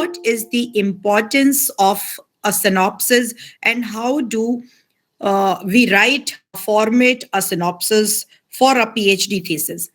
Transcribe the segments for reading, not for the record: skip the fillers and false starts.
what is the importance of a synopsis and how do we write, format a synopsis for a PhD thesis.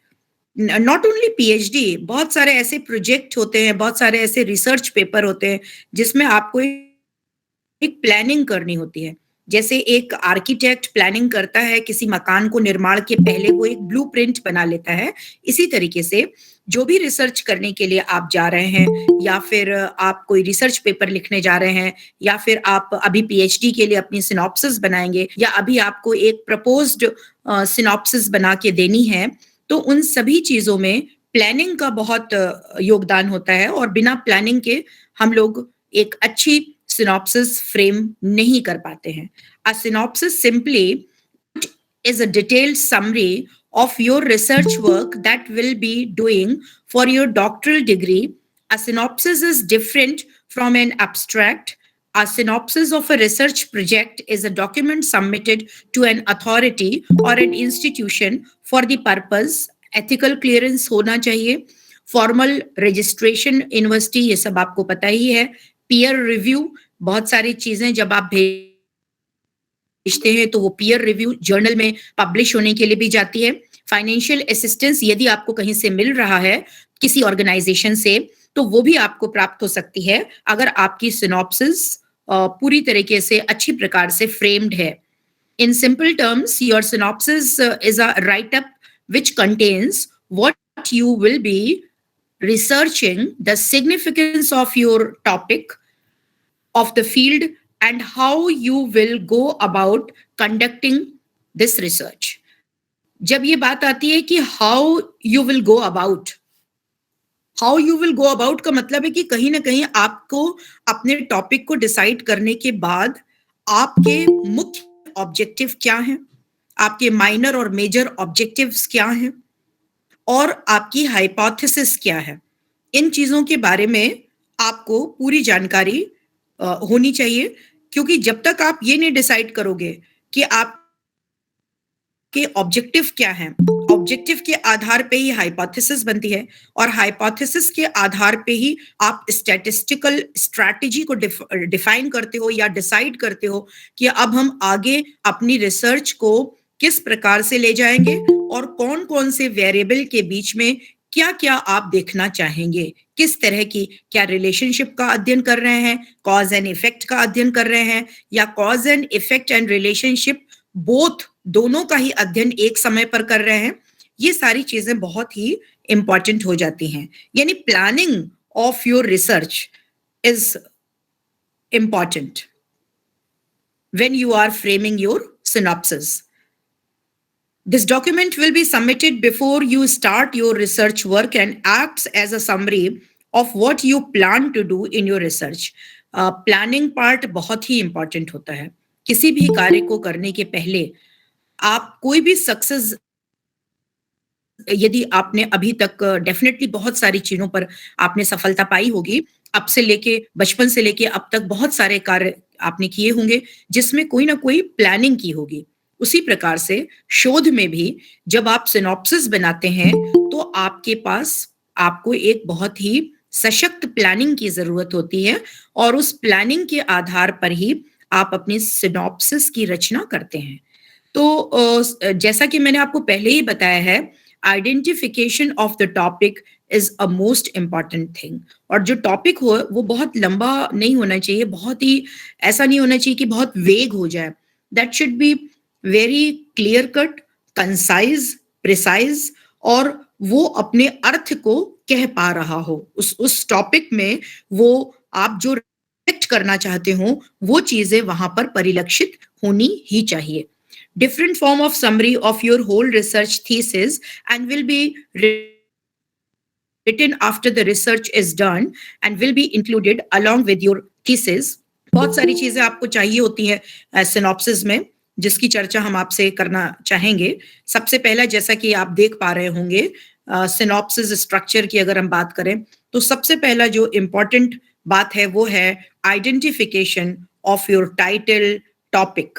Not only PhD, बहुत सारे ऐसे project होते हैं, बहुत सारे ऐसे रिसर्च पेपर होते हैं जिसमें आपको एक प्लानिंग करनी होती है. जैसे एक आर्किटेक्ट प्लानिंग करता है किसी मकान को निर्माण के पहले, वो एक ब्लूप्रिंट बना लेता है. इसी तरीके से जो भी रिसर्च करने के लिए आप जा रहे हैं, या फिर आप कोई रिसर्च पेपर लिखने जा रहे हैं, या फिर आप अभी पीएचडी के लिए अपनी सिनॉप्सिस बनाएंगे, या अभी आपको एक प्रपोज्ड सिनॉप्सिस बना के देनी है, तो उन सभी चीजों में प्लानिंग का बहुत योगदान होता है. और बिना प्लानिंग के हम लोग एक अच्छी synopsis frame नहीं कर पाते हैं. A synopsis simply is a detailed summary of your research work that will be doing for your doctoral degree. A synopsis is different from an abstract. A synopsis of a research project is a document submitted to an authority or an institution for the purpose. Ethical clearance होना चाहिए, formal registration university, ये सब आपको पता ही है. Peer review, बहुत सारी चीजें जब आप भेजते हैं तो वो पीयर रिव्यू जर्नल में पब्लिश होने के लिए भी जाती है. फाइनेंशियल असिस्टेंस यदि आपको कहीं से मिल रहा है किसी ऑर्गेनाइजेशन से, तो वो भी आपको प्राप्त हो सकती है अगर आपकी सिनॉप्सिस पूरी तरीके से अच्छी प्रकार से फ्रेम्ड है. In simple terms, your synopsis is a right up which contains what you will be researching, the significance of your topic, of the field, and how you will go about conducting this research. जब ये बात आती है कि how you will go about का मतलब है कि कहीं ना कहीं आपको अपने टॉपिक को डिसाइड करने के बाद आपके मुख्य ऑब्जेक्टिव क्या हैं, आपके माइनर और मेजर ऑब्जेक्टिव्स क्या हैं, और आपकी हाइपोथेसिस क्या है. इन चीजों के बारे में आपको पूरी जानकारी होनी चाहिए, क्योंकि जब तक आप ये नहीं डिसाइड करोगे कि आपके ऑब्जेक्टिव क्या हैं, ऑब्जेक्टिव के आधार पे ही हाइपोथेसिस बनती है, और हाइपोथेसिस के आधार पे ही आप स्टैटिस्टिकल स्ट्रैटेजी को डिफाइन करते हो या डिसाइड करते हो कि अब हम आगे अपनी रिसर्च को किस प्रकार से ले जाएंगे और कौन कौन से वेरिएबल के बीच में क्या क्या आप देखना चाहेंगे, किस तरह की, क्या रिलेशनशिप का अध्ययन कर रहे हैं, कॉज एंड इफेक्ट का अध्ययन कर रहे हैं, या cause and effect and relationship both, दोनों का ही अध्ययन एक समय पर कर रहे हैं. ये सारी चीजें बहुत ही इंपॉर्टेंट हो जाती हैं. यानी planning of your research is important when you are framing your synopsis. This document will be submitted before you start your research work and acts as a summary of what you plan to do in your research. Planning part बहुत ही important होता है. किसी भी कार्य को करने के पहले आप कोई भी सक्सेस, यदि आपने अभी तक डेफिनेटली बहुत सारी चीजों पर आपने सफलता पाई होगी, अब से लेके बचपन से लेके अब तक बहुत सारे कार्य आपने किए होंगे जिसमें कोई ना कोई प्लानिंग की होगी. उसी प्रकार से शोध में भी जब आप सिनॉप्सिस बनाते हैं तो आपके पास आपको एक बहुत ही सशक्त प्लानिंग की जरूरत होती है, और उस प्लानिंग के आधार पर ही आप अपनी सिनॉप्सिस की रचना करते हैं. तो जैसा कि मैंने आपको पहले ही बताया है, identification of the topic is a most important thing. और जो टॉपिक हो वो बहुत लंबा नहीं होना चाहिए, बहुत ही ऐसा नहीं होना चाहिए कि बहुत वेग हो जाए. That should be very clear cut, concise, precise, और वो अपने अर्थ को कह पा रहा हो. उस टॉपिक में वो आप जो रिफ्लेक्ट करना चाहते हो वो चीजें वहां पर परिलक्षित होनी ही चाहिए. Different form of summary of your whole research thesis and will be written after the research is done and will be included along with your thesis. बहुत सारी चीजें आपको चाहिए होती है सिनॉप्सिस में, जिसकी चर्चा हम आपसे करना चाहेंगे. सबसे पहला, जैसा कि आप देख पा रहे होंगे, सिनॉप्सिस स्ट्रक्चर की अगर हम बात करें तो सबसे पहला जो इम्पोर्टेंट बात है वो है identification of your title topic.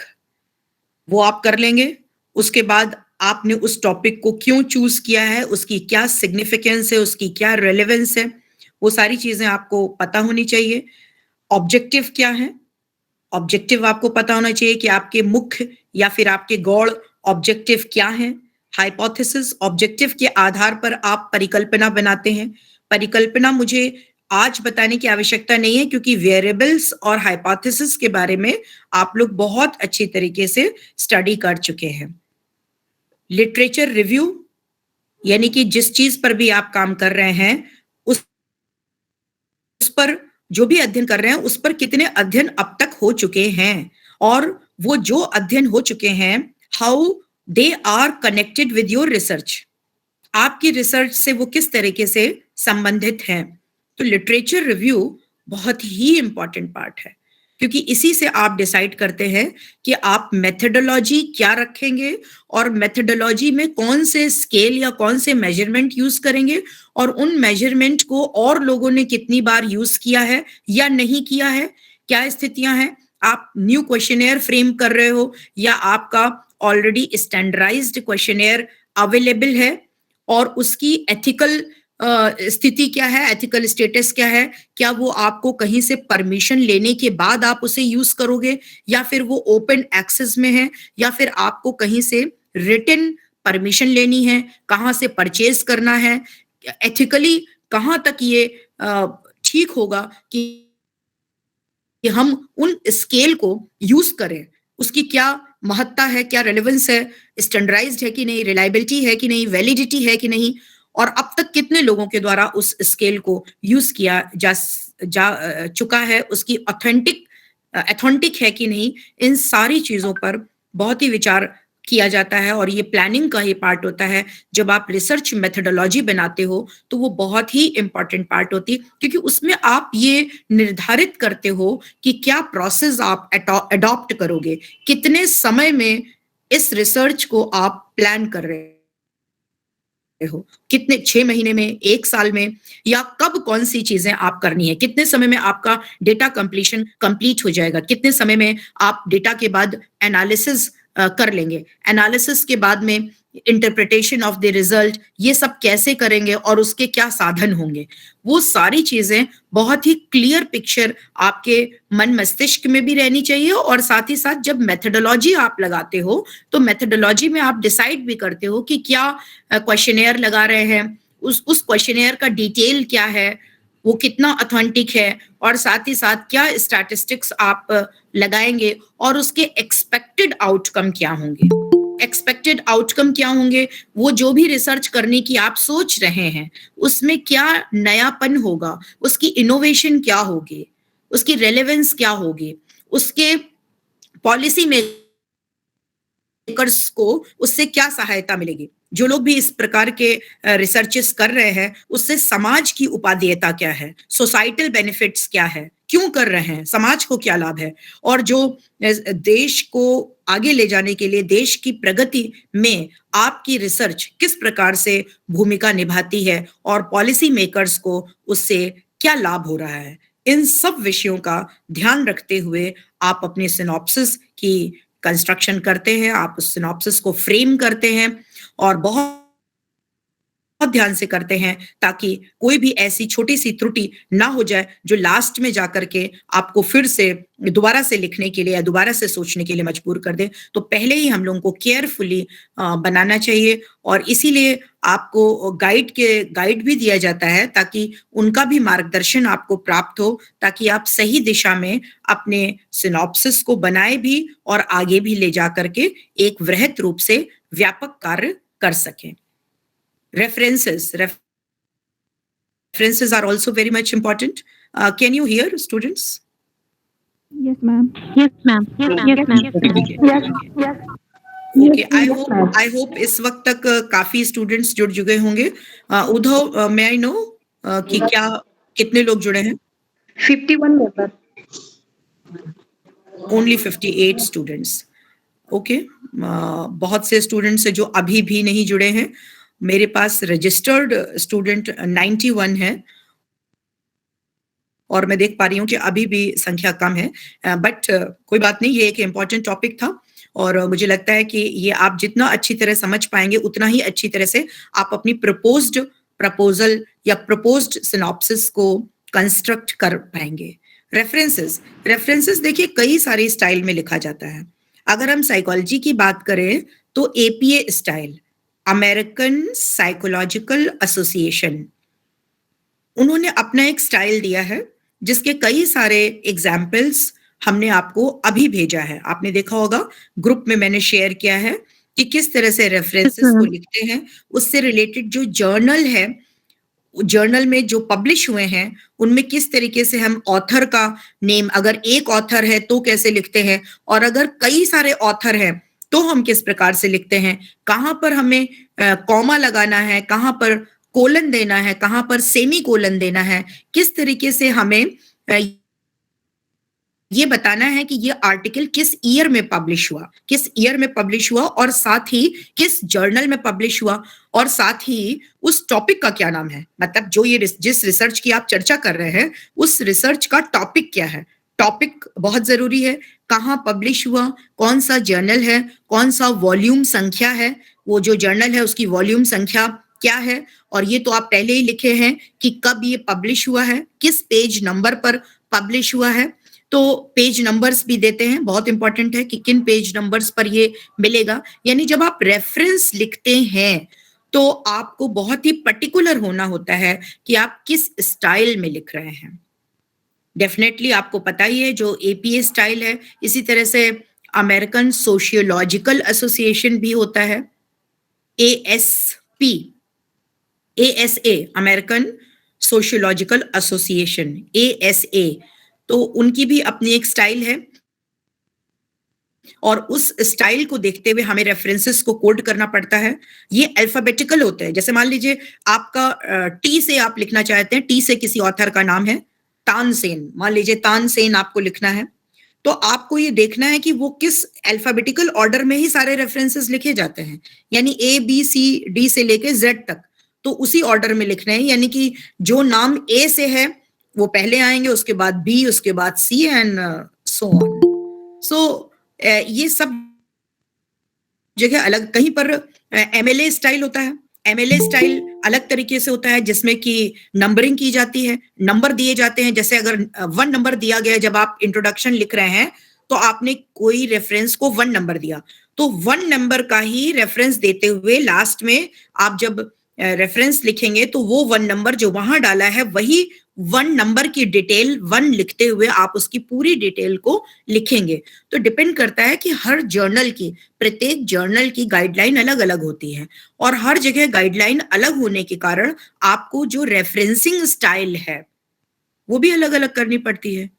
वो आप कर लेंगे. उसके बाद आपने उस टॉपिक को क्यों चूज किया है, उसकी क्या सिग्निफिकेंस है, उसकी क्या रेलेवेंस है, वो सारी चीजें आपको पता होनी चाहिए। ऑब्जेक्टिव क्या है? ऑब्जेक्टिव आपको पता होना चाहिए कि आपके मुख्य या फिर आपके गौड़ ऑब्जेक्टिव क्या है। हाइपोथेसिस, ऑब्जेक्टिव के आधार पर आप परिकल्पना बनाते हैं। परिकल्पना मुझे आज बताने की आवश्यकता नहीं है, क्योंकि वेरिएबल्स और हाइपोथेसिस के बारे में आप लोग बहुत अच्छी तरीके से स्टडी कर चुके हैं। लिटरेचर रिव्यू, यानी कि जिस चीज पर भी आप काम कर रहे हैं उस पर, जो भी अध्ययन कर रहे हैं उस पर कितने अध्ययन अब तक हो चुके हैं, और वो जो अध्ययन हो चुके हैं, how they are connected with your research, आपकी रिसर्च से वो किस तरीके से संबंधित हैं। तो लिटरेचर रिव्यू बहुत ही इंपॉर्टेंट पार्ट है, क्योंकि इसी से आप डिसाइड करते हैं कि आप मेथडोलॉजी क्या रखेंगे और मेथडोलॉजी में कौन से स्केल या कौन से मेजरमेंट यूज करेंगे, और उन मेजरमेंट को और लोगों ने कितनी बार यूज किया है या नहीं किया है, क्या स्थितियां हैं। आप न्यू क्वेश्चनेयर फ्रेम कर रहे हो या आपका ऑलरेडी स्टैंडर्डाइज्ड क्वेश्चनेयर अवेलेबल है, और उसकी एथिकल स्थिति क्या है, एथिकल स्टेटस क्या है, क्या वो आपको कहीं से परमिशन लेने के बाद आप उसे यूज करोगे, या फिर वो ओपन एक्सेस में है, या फिर आपको कहीं से रिटन परमिशन लेनी है, कहाँ से परचेज करना है, एथिकली कहाँ तक ये ठीक होगा कि हम उन स्केल को यूज करें, उसकी क्या महत्ता है, क्या रेलेवेंस है, स्टैंडर्डाइज्ड है कि नहीं, रिलायबिलिटी है कि नहीं, वैलिडिटी है कि नहीं, और अब तक कितने लोगों के द्वारा उस स्केल को यूज किया जा चुका है, उसकी ऑथेंटिक है कि नहीं। इन सारी चीजों पर बहुत ही विचार किया जाता है, और ये प्लानिंग का ही पार्ट होता है। जब आप रिसर्च मेथडोलॉजी बनाते हो तो वो बहुत ही इंपॉर्टेंट पार्ट होती है, क्योंकि उसमें आप ये निर्धारित करते हो कि क्या प्रोसेस आप अडॉप्ट करोगे, कितने समय में इस रिसर्च को आप प्लान कर रहे हो, कितने 6 महीने में, 1 साल में, या कब कौन सी चीजें आप करनी है, कितने समय में आपका डेटा कंप्लीशन कंप्लीट हो जाएगा, कितने समय में आप डेटा के बाद एनालिसिस कर लेंगे, एनालिसिस के बाद में इंटरप्रिटेशन ऑफ द रिजल्ट, ये सब कैसे करेंगे और उसके क्या साधन होंगे। वो सारी चीजें बहुत ही क्लियर पिक्चर आपके मन मस्तिष्क में भी रहनी चाहिए, और साथ ही साथ जब मेथडोलॉजी आप लगाते हो तो मेथडोलॉजी में आप डिसाइड भी करते हो कि क्या क्वेश्चनेयर लगा रहे हैं, उस क्वेश्चनेयर का डिटेल क्या है, वो कितना ऑथेंटिक है, और साथ ही साथ क्या स्टैटिस्टिक्स आप लगाएंगे, और उसके एक्सपेक्टेड आउटकम क्या होंगे। एक्सपेक्टेड आउटकम क्या होंगे, वो जो भी रिसर्च करने की आप सोच रहे हैं उसमें क्या नयापन होगा, उसकी इनोवेशन क्या होगी, उसकी रेलेवेंस क्या होगी, उसके पॉलिसी मेकर्स को उससे क्या सहायता मिलेगी। जो लोग भी इस प्रकार के रिसर्चेस कर रहे हैं उससे समाज की उपादेयता क्या है, सोसाइटल बेनिफिट्स क्या है, क्यों कर रहे हैं, समाज को क्या लाभ है, और जो देश को आगे ले जाने के लिए, देश की प्रगति में आपकी रिसर्च किस प्रकार से भूमिका निभाती है, और पॉलिसी मेकर्स को उससे क्या लाभ हो रहा है। इन सब विषयों का ध्यान रखते हुए आप अपने सिनॉप्सिस की कंस्ट्रक्शन करते हैं, आप उस सिनॉप्सिस को फ्रेम करते हैं, और बहुत ध्यान से करते हैं ताकि कोई भी ऐसी छोटी सी त्रुटि ना हो जाए जो लास्ट में जाकर के आपको फिर से दोबारा से लिखने के लिए या दोबारा से सोचने के लिए मजबूर कर दे। तो पहले ही हम लोगों को केयरफुली बनाना चाहिए, और इसीलिए आपको गाइड भी दिया जाता है ताकि उनका भी मार्गदर्शन आपको प्राप्त हो, ताकि आप सही दिशा में अपने सिनॉप्सिस को बनाए भी और आगे भी ले जा करके एक वृहत रूप से व्यापक कार्य कर सकें। References are also very much important. Can you hear, students? Yes, ma'am. Yes, ma'am. Yes, ma'am. Yes, ma'am. Yes. Okay, I hope इस वक्त तक काफी स्टूडेंट्स जुड़ चुके होंगे। उद्धव, may I know कि क्या कितने लोग जुड़े हैं? 51 members. Only 58 students. ओके, बहुत से स्टूडेंट्स जो अभी भी नहीं जुड़े हैं। मेरे पास रजिस्टर्ड स्टूडेंट 91 है, और मैं देख पा रही हूँ कि अभी भी संख्या कम है, बट कोई बात नहीं, ये एक इम्पॉर्टेंट टॉपिक था, और मुझे लगता है कि ये आप जितना अच्छी तरह समझ पाएंगे उतना ही अच्छी तरह से आप अपनी प्रपोज्ड प्रपोजल या प्रपोज्ड सिनॉप्सिस को कंस्ट्रक्ट कर पाएंगे। रेफरेंसेस देखिए कई सारे स्टाइल में लिखा जाता है। अगर हम साइकोलॉजी की बात करें तो APA style, American psychological association, उन्होंने अपना एक स्टाइल दिया है जिसके कई सारे एग्जाम्पल्स हमने आपको अभी भेजा है। आपने देखा होगा ग्रुप में मैंने शेयर किया है कि किस तरह से रेफरेंसेस को लिखते हैं। उससे रिलेटेड जो जर्नल है, जर्नल में जो पब्लिश हुए हैं उनमें किस तरीके से हम ऑथर का नेम, अगर एक ऑथर है तो कैसे लिखते हैं, और अगर कई सारे ऑथर हैं तो हम किस प्रकार से लिखते हैं, कहाँ पर हमें कॉमा लगाना है, कहाँ पर कोलन देना है, कहाँ पर सेमी कोलन देना है, किस तरीके से हमें ये बताना है कि ये आर्टिकल किस ईयर में पब्लिश हुआ, किस ईयर में पब्लिश हुआ, और साथ ही किस जर्नल में पब्लिश हुआ, और साथ ही उस टॉपिक का क्या नाम है। मतलब जो ये जिस रिसर्च की आप चर्चा कर रहे हैं उस रिसर्च का टॉपिक क्या है। टॉपिक बहुत जरूरी है, कहाँ पब्लिश हुआ, कौन सा जर्नल है, कौन सा वॉल्यूम संख्या है, वो जो जर्नल है उसकी वॉल्यूम संख्या क्या है, और ये तो आप पहले ही लिखे हैं कि कब ये पब्लिश हुआ है, किस पेज नंबर पर पब्लिश हुआ है। तो पेज नंबर्स भी देते हैं, बहुत इंपॉर्टेंट है कि किन पेज नंबर्स पर ये मिलेगा। यानी जब आप रेफरेंस लिखते हैं तो आपको बहुत ही पर्टिकुलर होना होता है कि आप किस स्टाइल में लिख रहे हैं। डेफिनेटली आपको पता ही है जो एपीए स्टाइल है, इसी तरह से अमेरिकन सोशियोलॉजिकल एसोसिएशन भी होता है, ASP, ASA, American sociological association, ASA, तो उनकी भी अपनी एक स्टाइल है, और उस स्टाइल को देखते हुए हमें रेफरेंसेस को कोड करना पड़ता है। ये अल्फाबेटिकल होते हैं। जैसे मान लीजिए आपका टी से आप लिखना चाहते हैं, टी से किसी ऑथर का नाम है तानसेन, मान लीजिए तानसेन आपको लिखना है, तो आपको ये देखना है कि वो किस अल्फाबेटिकल ऑर्डर में ही सारे रेफरेंसेस लिखे जाते हैं, यानी ए बी सी डी से लेके जेड तक, तो उसी ऑर्डर में लिखना है। यानी कि जो नाम ए से है वो पहले आएंगे, उसके बाद बी, उसके बाद सी, एंड सो ऑन। सो ये सब जगह अलग, कहीं पर एमएलए स्टाइल होता है। एमएलए स्टाइल अलग तरीके से होता है जिसमें कि नंबरिंग की जाती है, नंबर दिए जाते हैं। जैसे अगर 1 नंबर दिया गया, जब आप इंट्रोडक्शन लिख रहे हैं तो आपने कोई रेफरेंस को 1 नंबर दिया, तो 1 नंबर का ही रेफरेंस देते हुए लास्ट में आप जब रेफरेंस लिखेंगे तो वो 1 नंबर जो वहां डाला है वही 1 नंबर की डिटेल 1 लिखते हुए आप उसकी पूरी डिटेल को लिखेंगे। तो डिपेंड करता है कि हर जर्नल की, प्रत्येक जर्नल की गाइडलाइन अलग अलग होती है, और हर जगह गाइडलाइन अलग होने के कारण आपको जो रेफरेंसिंग स्टाइल है वो भी अलग अलग करनी पड़ती है।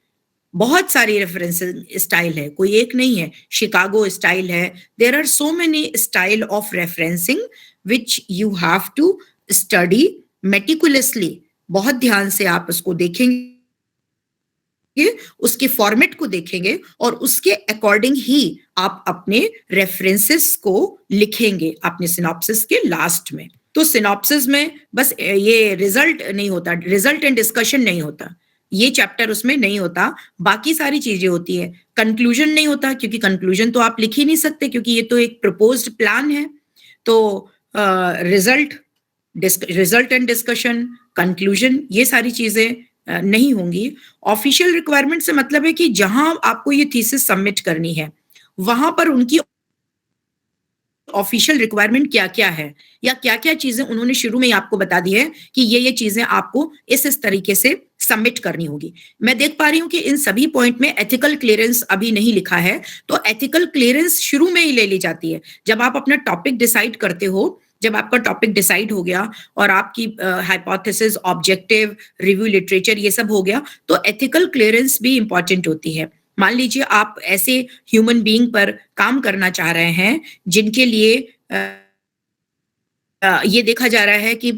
बहुत सारी रेफरेंसिंग स्टाइल है, कोई एक नहीं है। शिकागो स्टाइल है, there are so many style of referencing which you have to study meticulously. बहुत ध्यान से आप उसको देखेंगे, उसके फॉर्मेट को देखेंगे, और उसके अकॉर्डिंग ही आप अपने रेफरेंसेस को लिखेंगे अपने सिनॉप्सिस के लास्ट में। तो सिनॉप्सिस में बस ये रिजल्ट नहीं होता, रिजल्ट एंड डिस्कशन नहीं होता, ये चैप्टर उसमें नहीं होता, बाकी सारी चीजें होती है। कंक्लूजन नहीं होता, क्योंकि कंक्लूजन तो आप लिख ही नहीं सकते, क्योंकि ये तो एक प्रपोज्ड प्लान है। तो रिजल्ट एंड डिस्कशन, कंक्लूजन, ये सारी चीजें नहीं होंगी। ऑफिशियल रिक्वायरमेंट से मतलब है कि जहां आपको ये थीसिस सबमिट करनी है वहां पर उनकी ऑफिशियल रिक्वायरमेंट क्या क्या है, या क्या क्या चीजें उन्होंने शुरू में ही आपको बता दी है कि ये चीजें आपको इस तरीके से सबमिट करनी होगी। मैं देख पा रही हूं कि इन सभी पॉइंट में एथिकल क्लियरेंस अभी नहीं लिखा है, तो एथिकल क्लियरेंस शुरू में ही ले ली जाती है। जब आप अपना टॉपिक डिसाइड करते हो, जब आपका टॉपिक डिसाइड हो गया और आपकी हाइपोथेसिस, ऑब्जेक्टिव, रिव्यू लिटरेचर, ये सब हो गया, तो एथिकल क्लियरेंस भी इंपॉर्टेंट होती है। मान लीजिए आप ऐसे ह्यूमन बीइंग पर काम करना चाह रहे हैं जिनके लिए ये देखा जा रहा है कि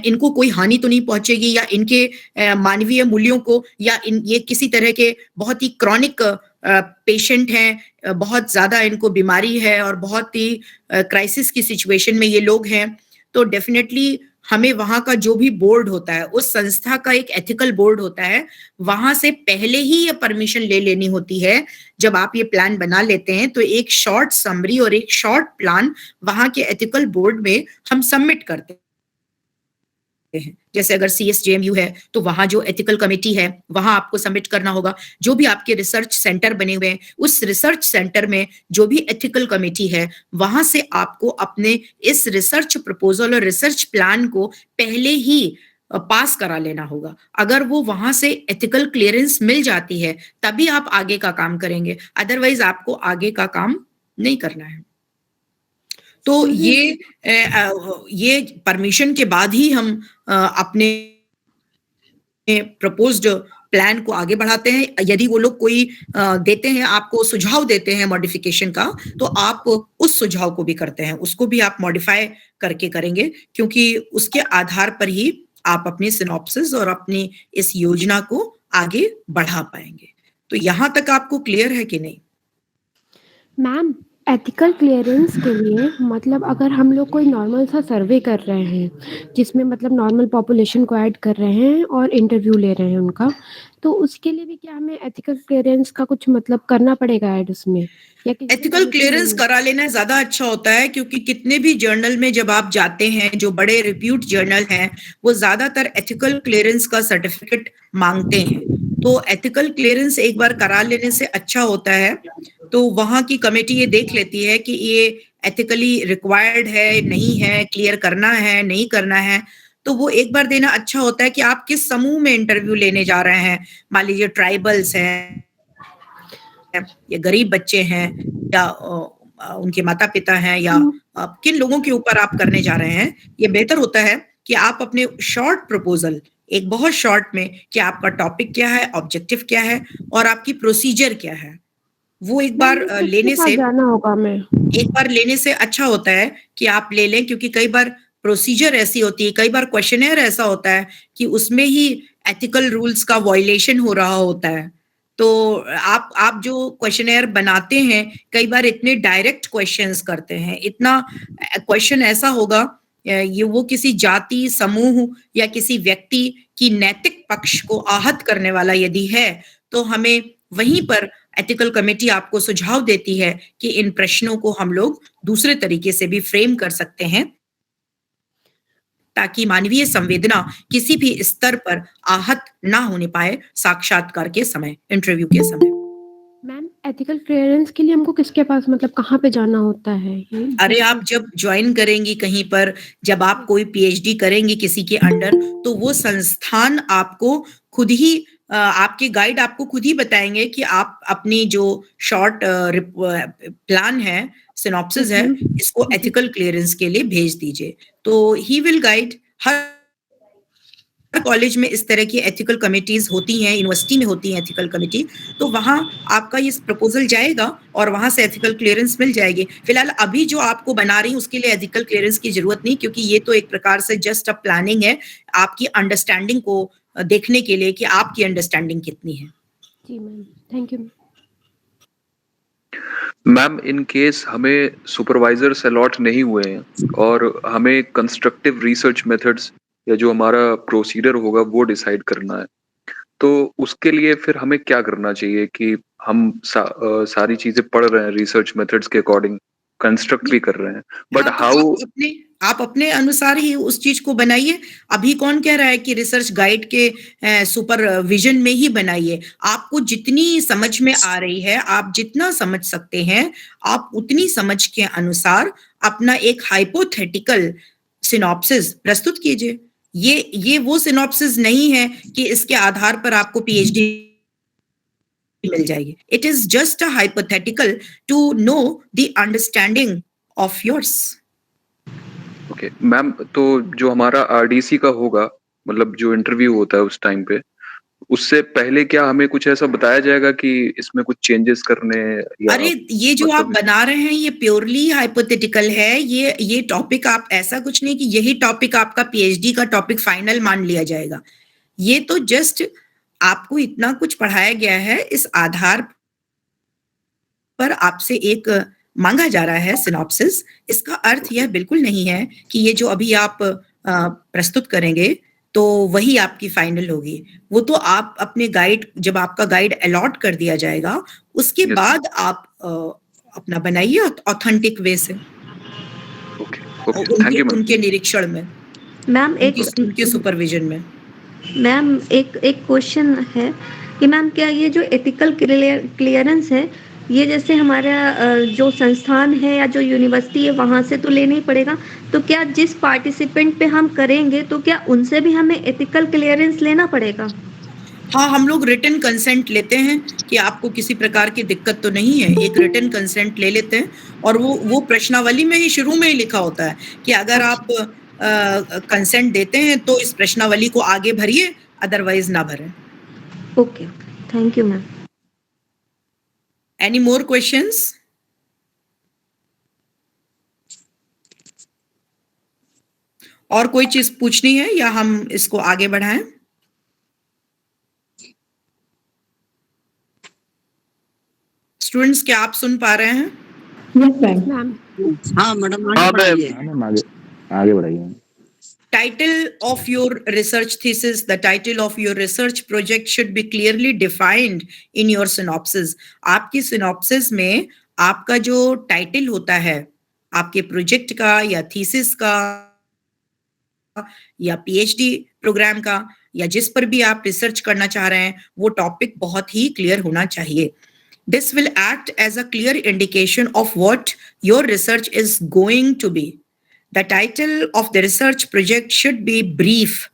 इनको कोई हानि तो नहीं पहुंचेगी, या इनके मानवीय मूल्यों को, या ये किसी तरह के बहुत ही क्रॉनिक पेशेंट हैं, बहुत ज्यादा इनको बीमारी है और बहुत ही क्राइसिस की सिचुएशन में ये लोग हैं, तो डेफिनेटली हमें वहां का जो भी बोर्ड होता है, उस संस्था का एक एथिकल बोर्ड होता है, वहां से पहले ही ये परमिशन ले लेनी होती है। जब आप ये प्लान बना लेते हैं तो एक शॉर्ट समरी और एक शॉर्ट प्लान वहां के एथिकल बोर्ड में हम सबमिट करते हैं। जैसे अगर CSJMU है तो वहां जो एथिकल कमेटी है वहां आपको सबमिट करना होगा। जो भी आपके रिसर्च सेंटर बने हुए हैं उस रिसर्च सेंटर में जो भी एथिकल कमेटी है वहां से आपको अपने इस रिसर्च प्रपोजल और रिसर्च प्लान को पहले ही पास करा लेना होगा। अगर वो वहां से एथिकल क्लियरेंस मिल जाती है तभी आप आगे का काम करेंगे, अदरवाइज आपको आगे का काम नहीं करना है। तो ये परमिशन के बाद ही हम अपने प्रपोज्ड प्लान को आगे बढ़ाते हैं। यदि वो लोग कोई देते हैं, आपको सुझाव देते हैं मॉडिफिकेशन का, तो आप उस सुझाव को भी करते हैं, उसको भी आप मॉडिफाई करके करेंगे, क्योंकि उसके आधार पर ही आप अपनी सिनॉप्सिस और अपनी इस योजना को आगे बढ़ा पाएंगे। तो यहाँ तक आपको क्लियर है कि नहीं? मैम, एथिकल क्लियरेंस के लिए मतलब अगर हम लोग कोई नॉर्मल सा सर्वे कर रहे हैं जिसमें मतलब नॉर्मल पॉपुलेशन को ऐड कर रहे हैं और इंटरव्यू ले रहे हैं उनका, तो उसके लिए भी क्या हमें एथिकल क्लियरेंस का कुछ मतलब करना पड़ेगा ऐड उसमें, या एथिकल क्लियरेंस करा लेना ज्यादा अच्छा होता है, क्योंकि कितने भी जर्नल में जब आप जाते हैं, जो बड़े रिप्यूट जर्नल हैं, वो ज्यादातर एथिकल क्लियरेंस का सर्टिफिकेट मांगते हैं। तो एथिकल क्लियरेंस एक बार करा लेने से अच्छा होता है। तो वहां की कमेटी ये देख लेती है कि ये एथिकली रिक्वायर्ड है, नहीं है, क्लियर करना है, नहीं करना है। तो वो एक बार देना अच्छा होता है कि आप किस समूह में इंटरव्यू लेने जा रहे हैं। मान लीजिए ट्राइबल्स हैं, या गरीब बच्चे हैं, या उनके माता पिता हैं, या किन लोगों के ऊपर आप करने जा रहे हैं। ये बेहतर होता है कि आप अपने शॉर्ट प्रपोजल, एक बहुत शॉर्ट में, कि आपका टॉपिक क्या है, ऑब्जेक्टिव क्या है और आपकी प्रोसीजर क्या है, वो एक बार लेने से जाना होगा। एक बार लेने से अच्छा होता है कि आप ले लें, क्योंकि कई बार प्रोसीजर ऐसी होती है, कई बार क्वेश्चनेयर ऐसा होता है कि उसमें ही एथिकल रूल्स का वायलेशन हो रहा होता है। तो आप जो क्वेश्चनेयर बनाते हैं, कई बार इतने डायरेक्ट क्वेश्चंस करते हैं, इतना क्वेश्चन ऐसा होगा, ये वो किसी जाति, समूह या किसी व्यक्ति की नैतिक पक्ष को आहत करने वाला यदि है, तो हमें वहीं पर एथिकल कमेटी आपको सुझाव देती है कि इन प्रश्नों को हम लोग दूसरे तरीके से भी फ्रेम कर सकते हैं, ताकि मानवीय संवेदना किसी भी स्तर पर आहत ना होने पाए साक्षात्कार के समय, इंटरव्यू के समय। मैम, एथिकल क्लियरेंस के लिए हमको किसके पास, मतलब कहाँ पे जाना होता है? अरे आप जब ज्वाइन करेंगी कहीं पर, जब आप कोई PhD करेंगी किसी के अंडर, तो वो संस्थान आपको खुद ही आपके गाइड आपको खुद ही बताएंगे कि आप अपनी जो शॉर्ट प्लान है, सिनॉप्सिस है, इसको एथिकल क्लियरेंस के लिए भेज दीजिए। तो he will guide. Her college में इस तरह की एथिकल कमिटीज होती हैं, यूनिवर्सिटी में होती है एथिकल कमिटी, तो वहां आपका ये प्रपोजल जाएगा और वहां से एथिकल क्लियरेंस मिल जाएगी। फिलहाल अभी जो आपको बना रही उसके लिए एथिकल क्लियरेंस की जरूरत नहीं, क्योंकि ये तो एक प्रकार से जस्ट अ प्लानिंग है, आपकी अंडरस्टैंडिंग को देखने के लिए कि आपकी अंडरस्टैंडिंग कितनी है। जी ma'am, thank you. Ma'am, in case हमें सुपरवाइजर्स अलॉट नहीं हुए हैं और हमें कंस्ट्रक्टिव रिसर्च मेथड्स या जो हमारा प्रोसीजर होगा वो डिसाइड करना है, तो उसके लिए फिर हमें क्या करना चाहिए कि हम सारी चीजें पढ़ रहे हैं, रिसर्च मेथड्स के अकॉर्डिंग कंस्ट्रक्ट भी कर रहे हैं, बट हाउ आप अपने अनुसार ही उस चीज को बनाइए। अभी कौन कह रहा है कि रिसर्च गाइड के सुपरविजन में ही बनाइए? आपको जितनी समझ में आ रही है, आप जितना समझ सकते हैं, आप उतनी समझ के अनुसार अपना एक हाइपोथेटिकल सिनॉप्सिस प्रस्तुत कीजिए। ये वो सिनॉप्सिस नहीं है कि इसके आधार पर आपको PhD मिल जाएगी। It is just a hypothetical to know the understanding of yours. Okay ma'am, तो जो हमारा RDC का होगा, मतलब जो इंटरव्यू होता है उस टाइम पे, उससे पहले क्या हमें कुछ ऐसा बताया जाएगा कि इसमें कुछ चेंजेस करने, या अरे ये जो आप बना रहे हैं ये प्योरली हाइपोथेटिकल है। ये टॉपिक आप ऐसा कुछ नहीं कि यही टॉपिक आपका PhD का टॉपिक फाइनल मान लिया जाएगा। ये तो जस्ट आपको इतना कुछ पढ़ाया गया है, इस आधार पर आपसे एक मांगा जा रहा है सिनॉप्सिस। इसका अर्थ यह बिल्कुल नहीं है कि ये जो अभी आप प्रस्तुत करेंगे तो वही आपकी फाइनल होगी। वो तो आप अपने गाइड, जब आपका गाइड अलॉट कर दिया जाएगा उसके बाद आप अपना बनाइए ऑथेंटिक वे से, थैंक यू मैम। उनके निरीक्षण में। मैम उनके सुपरविजन में। मैम एक क्वेश्चन है कि मैम क्या ये जो एथिकल क्लियरेंस है, ये जैसे हमारा जो संस्थान है या जो यूनिवर्सिटी है वहाँ से तो लेना ही पड़ेगा, तो क्या जिस पार्टिसिपेंट पे हम करेंगे तो क्या उनसे भी हमें एथिकल क्लियरेंस लेना पड़ेगा? हाँ, हम लोग रिटन कंसेंट लेते हैं कि आपको किसी प्रकार की दिक्कत तो नहीं है, एक रिटन कंसेंट ले लेते हैं और वो प्रश्नावली में ही शुरू में ही लिखा होता है कि अगर आप कंसेंट देते हैं तो इस प्रश्नावली को आगे भरिए, अदरवाइज ना भरें। Okay, thank you ma'am. Any more questions? और कोई चीज पूछनी है या हम इसको आगे बढ़ाएं? स्टूडेंट्स, क्या आप सुन पा रहे हैं? मैम हाँ मैडम, आगे बढ़ाइए। Title of your research thesis, the title of your research project should be clearly defined in your synopsis. आपकी synopsis में आपका जो टाइटल होता है आपके प्रोजेक्ट का या थीसिस का या पीएचडी प्रोग्राम का या जिस पर भी आप रिसर्च करना चाह रहे हैं, वो टॉपिक बहुत ही क्लियर होना चाहिए. This will act as a clear indication of what your research is going to be. The title of the research project should be brief,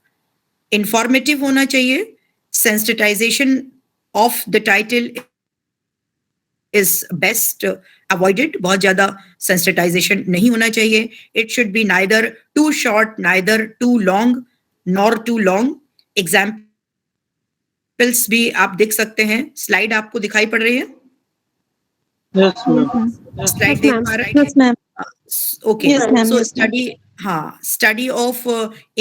informative होना चाहिए. Sensitization of the title is best avoided. बहुत ज़्यादा sensitization नहीं होना चाहिए. It should be neither too short, neither too long, nor too long. Examples भी आप देख सकते हैं. Slide आपको दिखाई पड़ रही है? Yes, ma'am. Slide देख पा रहे हैं? Yes, ma'am. Okay. Yes, ma'am. So Yes, ma'am. study of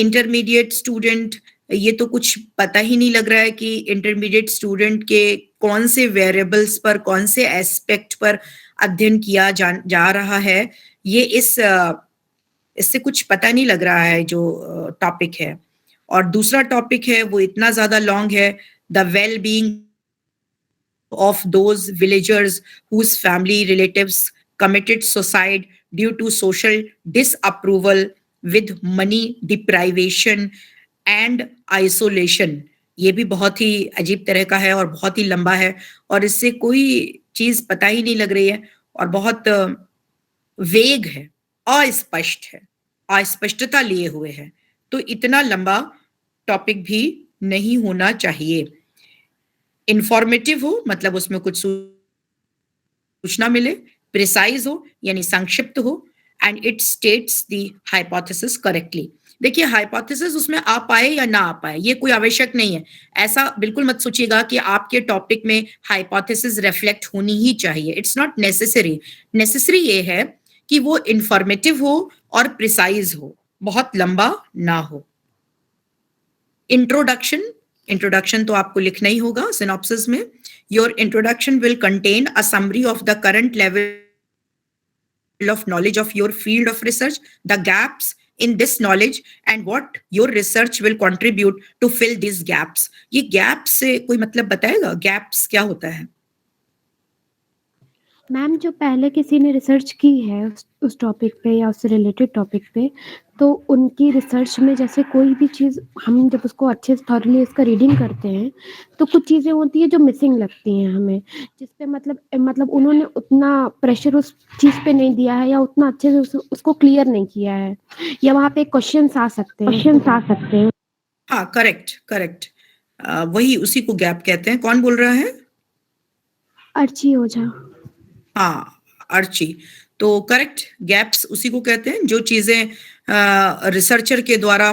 intermediate student, ये तो कुछ पता ही नहीं लग रहा है कि इंटरमीडिएट स्टूडेंट के कौन से वेरिएबल्स पर, कौन से एस्पेक्ट पर अध्ययन किया जा रहा है. ये इससे कुछ पता नहीं लग रहा है जो टॉपिक है. और दूसरा टॉपिक है वो इतना ज्यादा लॉन्ग है, the well being of those villagers whose family relatives committed suicide due to social disapproval with money deprivation and isolation. ये भी बहुत ही अजीब तरह का है और बहुत ही लंबा है और इससे कोई चीज पता ही नहीं लग रही है और बहुत वेग है, अस्पष्ट है, अस्पष्टता लिए हुए है. तो इतना लंबा टॉपिक भी नहीं होना चाहिए. इंफॉर्मेटिव हो मतलब उसमें कुछ सूचना मिले, प्रिसाइज हो यानी संक्षिप्त हो, and it states the hypothesis correctly. देखिए, हाइपोथेसिस उसमें आ पाए या ना आ पाए ये कोई आवश्यक नहीं है. ऐसा बिल्कुल मत सोचिएगा कि आपके टॉपिक में हाइपोथेसिस रिफ्लेक्ट होनी ही चाहिए. It's not necessary. नेसेसरी ये है कि वो इंफॉर्मेटिव हो और प्रिसाइज हो, बहुत लंबा ना हो. इंट्रोडक्शन तो आपको लिखना ही होगा सिनॉप्सिस में. Your introduction will contain a summary of the current level of knowledge of your field of research, the gaps in this knowledge and what your research will contribute to fill these gaps. ये gaps से कोई मतलब बताएगा? gaps क्या होता है? Ma'am, जो पहले किसी ने रिसर्च की है उस टॉपिक पे या उससे रिलेटेड टॉपिक पे, तो उनकी रिसर्च में जैसे कोई भी चीज़ हम जब उसको अच्छे से थॉरली उसका रीडिंग करते हैं तो कुछ चीज़ें होती है जो मिसिंग लगती हैं हमें, जिस पे मतलब उन्होंने उतना प्रेशर उस चीज़ पे नहीं दिया है या उतना अच्छे से उसको क्लियर नहीं किया है, या वहाँ पे क्वेश्चंस आ सकते हैं. हाँ, करेक्ट. वही उसी को गैप कहते हैं. कौन बोल रहा है? अर्ची ओझा. हाँ, अर्ची. तो करेक्ट, गैप्स उसी को कहते हैं जो चीजें रिसर्चर के द्वारा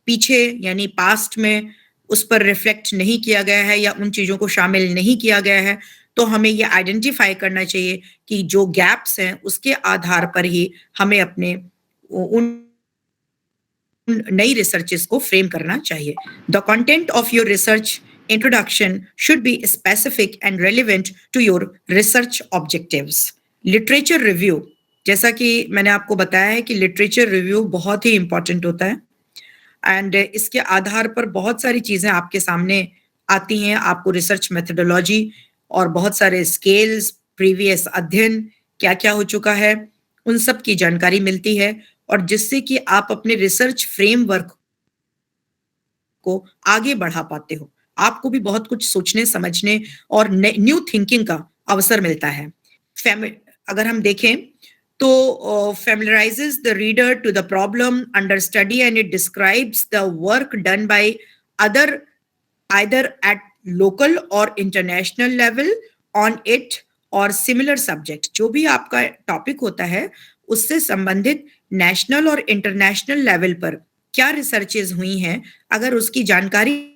पीछे यानी पास्ट में उस पर रिफ्लेक्ट नहीं किया गया है या उन चीजों को शामिल नहीं किया गया है. तो हमें ये आइडेंटिफाई करना चाहिए कि जो गैप्स हैं उसके आधार पर ही हमें अपने उन नई रिसर्चेस को फ्रेम करना चाहिए. The content of your research introduction should be specific and relevant to your research objectives. Literature review, जैसा कि मैंने आपको बताया है कि literature review बहुत ही important होता है and इसके आधार पर बहुत सारी चीजें आपके सामने आती हैं. आपको research methodology और बहुत सारे scales, previous अध्ययन क्या क्या हो चुका है, उन सब की जानकारी मिलती है और जिससे कि आप अपने रिसर्च फ्रेमवर्क को आगे बढ़ा पाते हो। आपको भी बहुत कुछ सोचने समझने और न्यू थिंकिंग का अवसर मिलता है। अगर हम देखें तो familiarizes the reader to the problem under study and it describes the work done by either at local or international level on it और सिमिलर सब्जेक्ट। जो भी आपका टॉपिक होता है उससे संबंधित नेशनल और इंटरनेशनल लेवल पर क्या रिसर्चेज हुई हैं, अगर उसकी जानकारी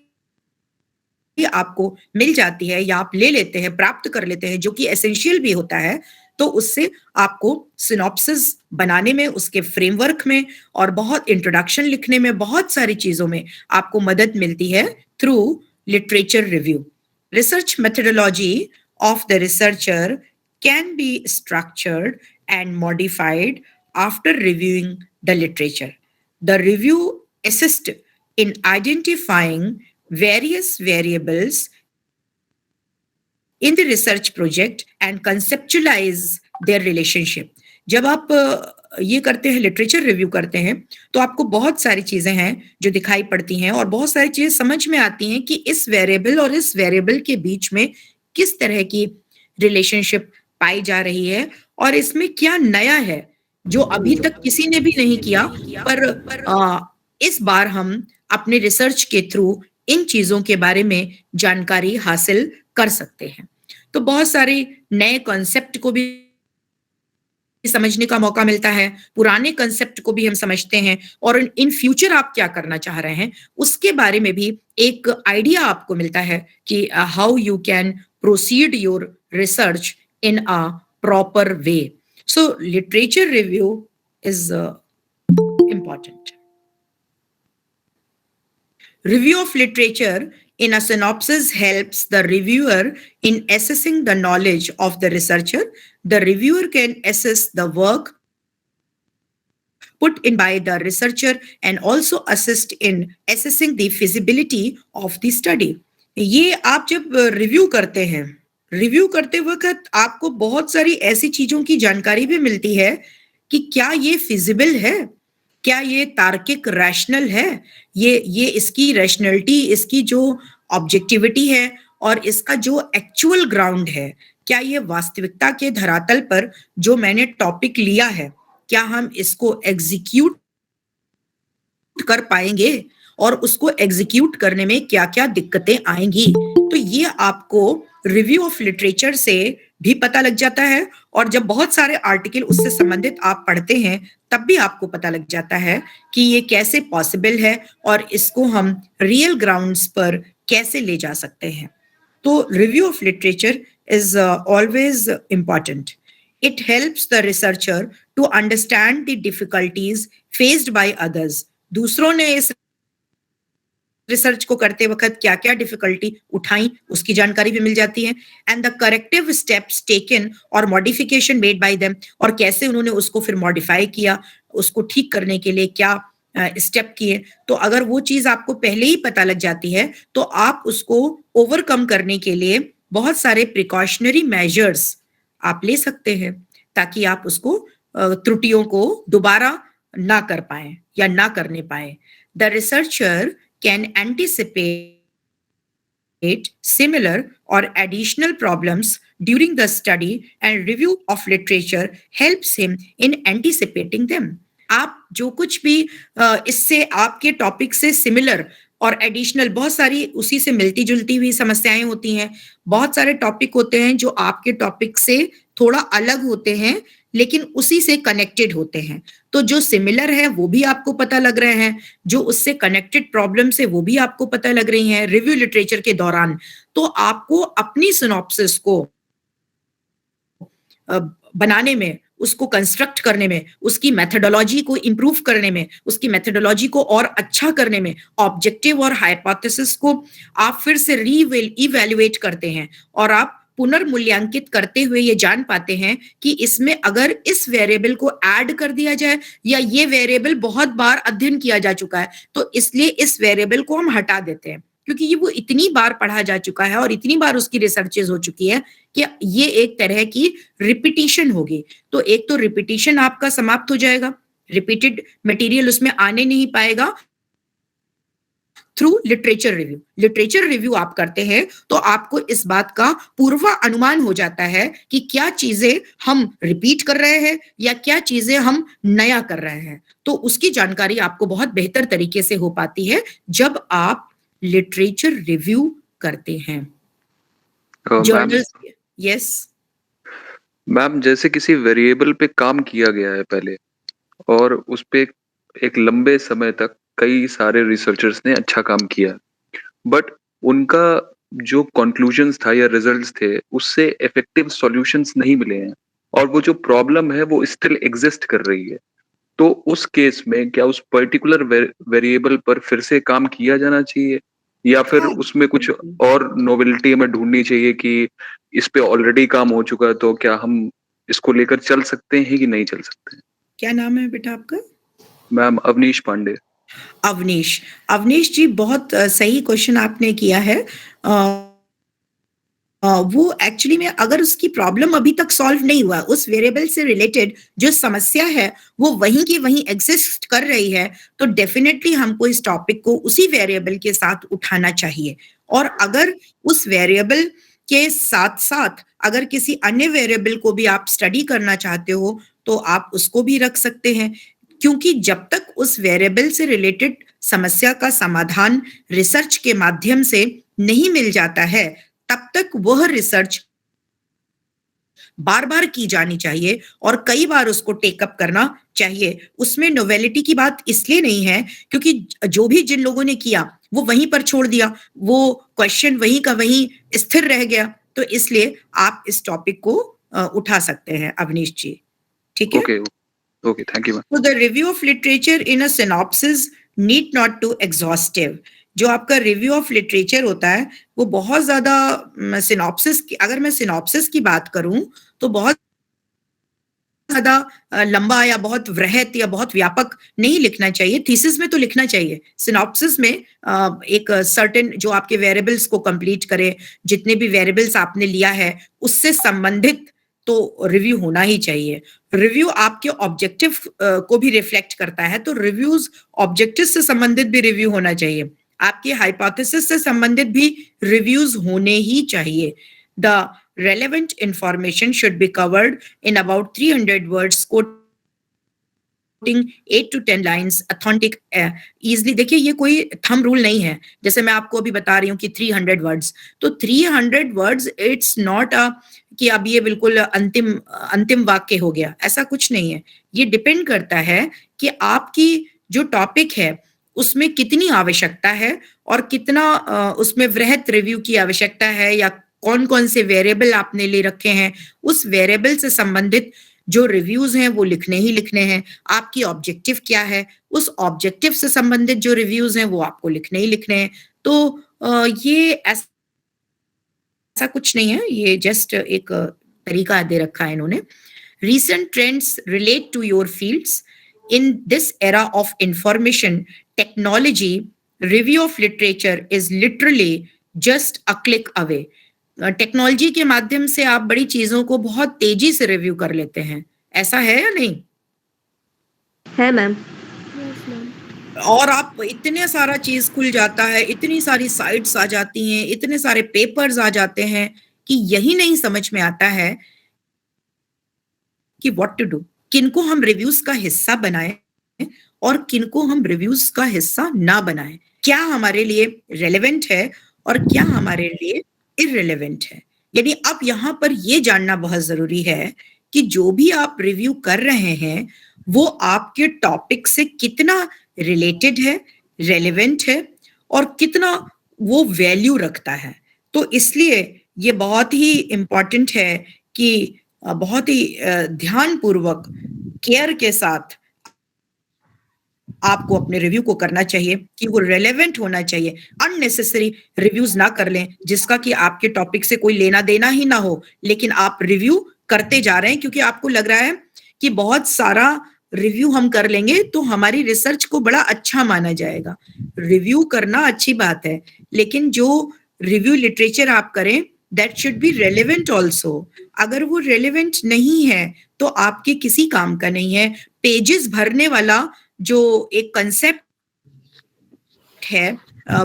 आपको मिल जाती है या आप ले लेते हैं, प्राप्त कर लेते हैं, जो कि एसेंशियल भी होता है, तो उससे आपको सिनॉप्सिस बनाने में, उसके फ्रेमवर्क में और बहुत इंट्रोडक्शन लिखने में, बहुत सारी चीजों में आपको मदद मिलती है through literature review. Research methodology of the researcher can be structured and modified after reviewing the literature. The review assists in identifying various variables in the research project and conceptualize their relationship. जब आप ये करते हैं, literature review करते हैं, तो आपको बहुत सारी चीजें हैं जो दिखाई पड़ती हैं और बहुत सारी चीजें समझ में आती हैं कि इस वेरिएबल और इस वेरिएबल के बीच में किस तरह की रिलेशनशिप पाई जा रही है और इसमें क्या नया है जो अभी तक किसी ने भी नहीं किया, पर इस बार हम अपने रिसर्च के थ्रू इन चीजों के बारे में जानकारी हासिल कर सकते हैं। तो बहुत सारे नए कॉन्सेप्ट को भी समझने का मौका मिलता है, पुराने कॉन्सेप्ट को भी हम समझते हैं और इन फ्यूचर आप क्या करना चाह रहे हैं उसके बारे में भी एक आइडिया आपको मिलता है कि how you can proceed your research in a proper way. So literature review is important. Review of literature in a synopsis helps the reviewer in assessing the knowledge of the researcher. The reviewer can assess the work put in by the researcher and also assist in assessing the feasibility of the study. ये आप जब review करते हैं, review करते वक्त आपको बहुत सारी ऐसी चीजों की जानकारी भी मिलती है कि क्या ये फिजिबल है, क्या ये तार्किक रैशनल है, ये इसकी रैशनलिटी, इसकी जो ऑब्जेक्टिविटी है और इसका जो एक्चुअल ग्राउंड है, क्या ये वास्तविकता के धरातल पर जो मैंने टॉपिक लिया है, क्या हम इसको एग्जीक्यूट कर पाएंगे और उसको एग्जीक्यूट करने में क्या-क्या दिक्कतें आएंगी। तो ये आपको रिव्यू ऑफ लिटरेचर से भी पता लग जाता है और जब बहुत सारे आर्टिकल उससे संबंधित आप पढ़ते हैं तब भी आपको पता लग जाता है कि ये कैसे पॉसिबल है और इसको हम रियल ग्राउंड्स पर कैसे ले जा सकते हैं। तो review of literature is always important. It helps the researcher to understand the difficulties faced by others. दूसरों ने इस रिसर्च को करते वक्त क्या क्या डिफिकल्टी उठाई उसकी जानकारी भी मिल जाती है and the corrective steps taken और मॉडिफिकेशन मेड बाय देम, और कैसे उन्होंने उसको फिर मॉडिफाई किया, उसको ठीक करने के लिए क्या स्टेप किए। तो अगर वो चीज आपको पहले ही पता लग जाती है तो आप उसको ओवरकम करने के लिए बहुत सारे प्रिकॉशनरी मेजर्स आप ले सकते हैं ताकि आप उसको त्रुटियों को दोबारा ना कर पाए या ना करने पाए। The researcher can anticipate similar or additional problems during the study and review of literature helps him in anticipating them. आप जो कुछ भी इससे आपके टॉपिक से सिमिलर और एडिशनल, बहुत सारी उसी से मिलती जुलती हुई समस्याएं होती हैं, बहुत सारे टॉपिक होते हैं जो आपके टॉपिक से थोड़ा अलग होते हैं लेकिन उसी से कनेक्टेड होते हैं। तो जो सिमिलर है वो भी आपको पता लग रहे हैं, जो उससे कनेक्टेड प्रॉब्लम्स है वो भी आपको पता लग रही हैं रिव्यू लिटरेचर के दौरान। तो आपको अपनी सिनॉप्सिस को बनाने में, उसको कंस्ट्रक्ट करने में, उसकी मेथोडोलॉजी को इंप्रूव करने में, उसकी मेथोडोलॉजी को और अच्छा करने में, ऑब्जेक्टिव और हाइपोथेसिस को आप फिर से इवैल्यूएट करते हैं और आप पुनर्मूल्यांकित करते हुए ये जान पाते हैं कि इसमें अगर इस वेरिएबल को ऐड कर दिया जाए या ये वेरिएबल बहुत बार अध्ययन किया जा चुका है तो इसलिए इस वेरिएबल को हम हटा देते हैं क्योंकि ये वो इतनी बार पढ़ा जा चुका है और इतनी बार उसकी रिसर्चेज हो चुकी है कि ये एक तरह की रिपीटिशन होगी। तो एक तो रिपीटिशन आपका समाप्त हो जाएगा, रिपीटेड मटेरियल उसमें आने नहीं पाएगा through literature review. Literature review आप करते हैं तो आपको इस बात का पूर्वानुमान हो जाता है कि क्या चीजें हम रिपीट कर रहे हैं या क्या चीजें हम नया कर रहे हैं। तो उसकी जानकारी आपको बहुत बेहतर तरीके से हो पाती है जब आप लिटरेचर रिव्यू करते हैं। जर्नल्स, यस मैम, जैसे किसी वेरिएबल पे काम किया गया है पहले और उस पे एक लंबे समय तक कई सारे रिसर्चर्स ने अच्छा काम किया, बट उनका जो कंक्लूजन्स था या रिजल्ट्स थे उससे इफेक्टिव सॉल्यूशंस नहीं मिले हैं और वो जो प्रॉब्लम है वो स्टिल एग्जिस्ट कर रही है। तो उस केस में क्या उस पर्टिकुलर वेरिएबल पर फिर से काम किया जाना चाहिए या फिर उसमें कुछ और नोवेलिटी हमें ढूंढनी चाहिए कि इस पे ऑलरेडी काम हो चुका है, तो क्या हम इसको लेकर चल सकते हैं कि नहीं चल सकते हैं? क्या नाम है बेटा आपका? मैम, अवनीश पांडे। अवनीश जी, बहुत सही क्वेश्चन आपने किया है। वो एक्चुअली में अगर उसकी प्रॉब्लम अभी तक सॉल्व नहीं हुआ, उस वेरिएबल से रिलेटेड जो समस्या है वो वहीं की वहीं एग्जिस्ट कर रही है, तो डेफिनेटली हमको इस टॉपिक को उसी वेरिएबल के साथ उठाना चाहिए। और अगर उस वेरिएबल के साथ साथ अगर किसी अन्य वेरिएबल को भी आप स्टडी करना चाहते हो तो आप उसको भी रख सकते हैं, क्योंकि जब तक उस वेरिएबल से रिलेटेड समस्या का समाधान रिसर्च के माध्यम से नहीं मिल जाता है तब तक वह रिसर्च बार बार की जानी चाहिए और कई बार उसको टेकअप करना चाहिए। उसमें नोवेलिटी की बात इसलिए नहीं है क्योंकि जो भी जिन लोगों ने किया वो वहीं पर छोड़ दिया, वो क्वेश्चन वहीं का वहीं स्थिर रह गया, तो इसलिए आप इस टॉपिक को उठा सकते हैं अवनीश जी। ठीक है? Okay, thank you ma'am. So the review of literature in a synopsis need not to exhaustive। जो आपका रिव्यू ऑफ लिटरेचर होता है वो बहुत ज्यादा सिनॉप्सिस की, अगर मैं सिनॉप्सिस की बात करूं तो बहुत ज्यादा लंबा या बहुत वृहत या बहुत व्यापक नहीं लिखना चाहिए। थीसिस में तो लिखना चाहिए, सिनॉप्सिस में एक सर्टेन जो आपके वेरिएबल्स को कंप्लीट करे, जितने भी वेरिएबल्स आपने लिया है उससे संबंधित तो रिव्यू होना ही चाहिए। रिव्यू आपके ऑब्जेक्टिव को भी रिफ्लेक्ट करता है, तो रिव्यूज ऑब्जेक्टिव से संबंधित भी रिव्यू होना चाहिए, आपके हाइपोथेसिस से संबंधित भी रिव्यूज होने ही चाहिए। The relevant information should be covered in about 300 words, quoting 8 to 10 lines, authentic, easily। देखिए ये कोई थंब रूल नहीं है, जैसे मैं आपको अभी बता रही हूँ कि 300 वर्ड्स, तो 300 वर्ड्स इट्स नॉट कि अब ये बिल्कुल अंतिम वाक्य हो गया, ऐसा कुछ नहीं है। ये डिपेंड करता है कि आपकी जो टॉपिक है उसमें कितनी आवश्यकता है और कितना उसमें वृहत रिव्यू की आवश्यकता है, या कौन कौन से वेरिएबल आपने ले रखे हैं, उस वेरिएबल से संबंधित जो रिव्यूज हैं वो लिखने ही लिखने हैं। आपकी ऑब्जेक्टिव क्या है, उस ऑब्जेक्टिव से संबंधित जो रिव्यूज हैं वो आपको लिखने ही लिखने हैं। तो ये ऐसा कुछ नहीं है, ये जस्ट एक तरीका दे रखा है इन्होंने। Recent trends relate to your fields. In this era of information technology, review of literature is literally just a click away. Technology के माध्यम से आप बड़ी चीजों को बहुत तेजी से रिव्यू कर लेते हैं, ऐसा है या नहीं? है मैम। और आप इतने सारा चीज खुल जाता है, इतनी सारी साइट्स आ जाती हैं, इतने सारे पेपर्स आ जाते हैं कि यही नहीं समझ में आता है कि व्हाट टू डू, किनको हम रिव्यूज का हिस्सा बनाएं और किनको हम रिव्यूज का हिस्सा ना बनाएं, क्या हमारे लिए रेलेवेंट है और क्या हमारे लिए इररिलेवेंट है। यानी अब यहाँ पर ये जानना बहुत जरूरी है कि जो भी आप रिव्यू कर रहे हैं वो आपके टॉपिक से कितना रिलेटेड है, रेलेवेंट है और कितना वो वैल्यू रखता है। तो इसलिए ये बहुत ही इम्पोर्टेंट है कि बहुत ही ध्यानपूर्वक केयर के साथ आपको अपने रिव्यू को करना चाहिए कि वो रेलेवेंट होना चाहिए। अननेसेसरी रिव्यूज ना कर लें जिसका कि आपके टॉपिक से कोई लेना देना ही ना हो, लेकिन आप रिव्यू करते जा रहे हैं क्योंकि आपको लग रहा है कि बहुत सारा रिव्यू हम कर लेंगे तो हमारी रिसर्च को बड़ा अच्छा माना जाएगा। रिव्यू करना अच्छी बात है, लेकिन जो रिव्यू लिटरेचर आप करें that should be relevant also. अगर वो रेलेवेंट नहीं है तो आपके किसी काम का नहीं है। पेजेस भरने वाला जो एक कंसेप्ट है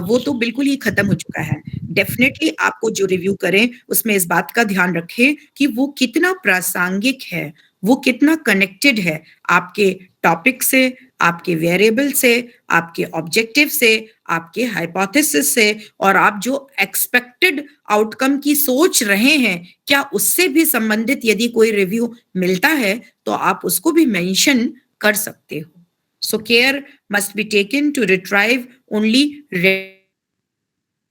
वो तो बिल्कुल ही खत्म हो चुका है। डेफिनेटली आपको जो रिव्यू करें उसमें इस बात का ध्यान रखें कि वो कितना प्रासंगिक है, वो कितना कनेक्टेड है आपके टॉपिक से, आपके वेरिएबल से, आपके ऑब्जेक्टिव से, आपके हाइपोथेसिस से, और आप जो एक्सपेक्टेड आउटकम की सोच रहे हैं क्या उससे भी संबंधित यदि कोई रिव्यू मिलता है तो आप उसको भी मेंशन कर सकते हो। So care must be taken to retrieve only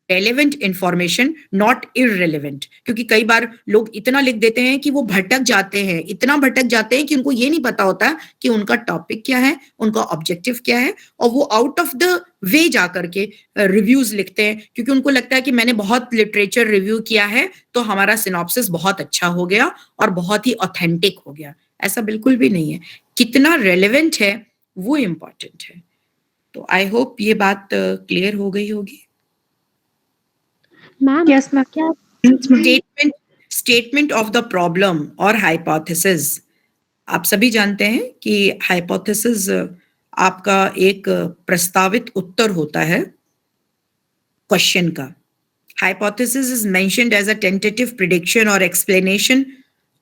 relevant information, not irrelevant. क्योंकि कई बार लोग इतना लिख देते हैं कि वो भटक जाते हैं, इतना भटक जाते हैं कि उनको ये नहीं पता होता कि उनका टॉपिक क्या है, उनका ऑब्जेक्टिव क्या है, और वो आउट ऑफ द वे जा करके रिव्यूज लिखते हैं क्योंकि उनको लगता है कि मैंने बहुत लिटरेचर रिव्यू किया है तो हमारा सिनॉप्सिस बहुत अच्छा हो गया और बहुत ही ऑथेंटिक हो गया। ऐसा बिल्कुल भी नहीं है। कितना रेलेवेंट है वो इम्पोर्टेंट है। तो आई होप ये बात क्लियर हो गई होगी। Ma'am Yes, ma'am. क्या स्टेटमेंट ऑफ द प्रॉब्लम और हाइपोथेसिस। आप सभी जानते हैं कि हाइपोथेसिस आपका एक प्रस्तावित उत्तर होता है क्वेश्चन का। Hypothesis is mentioned as a tentative prediction or explanation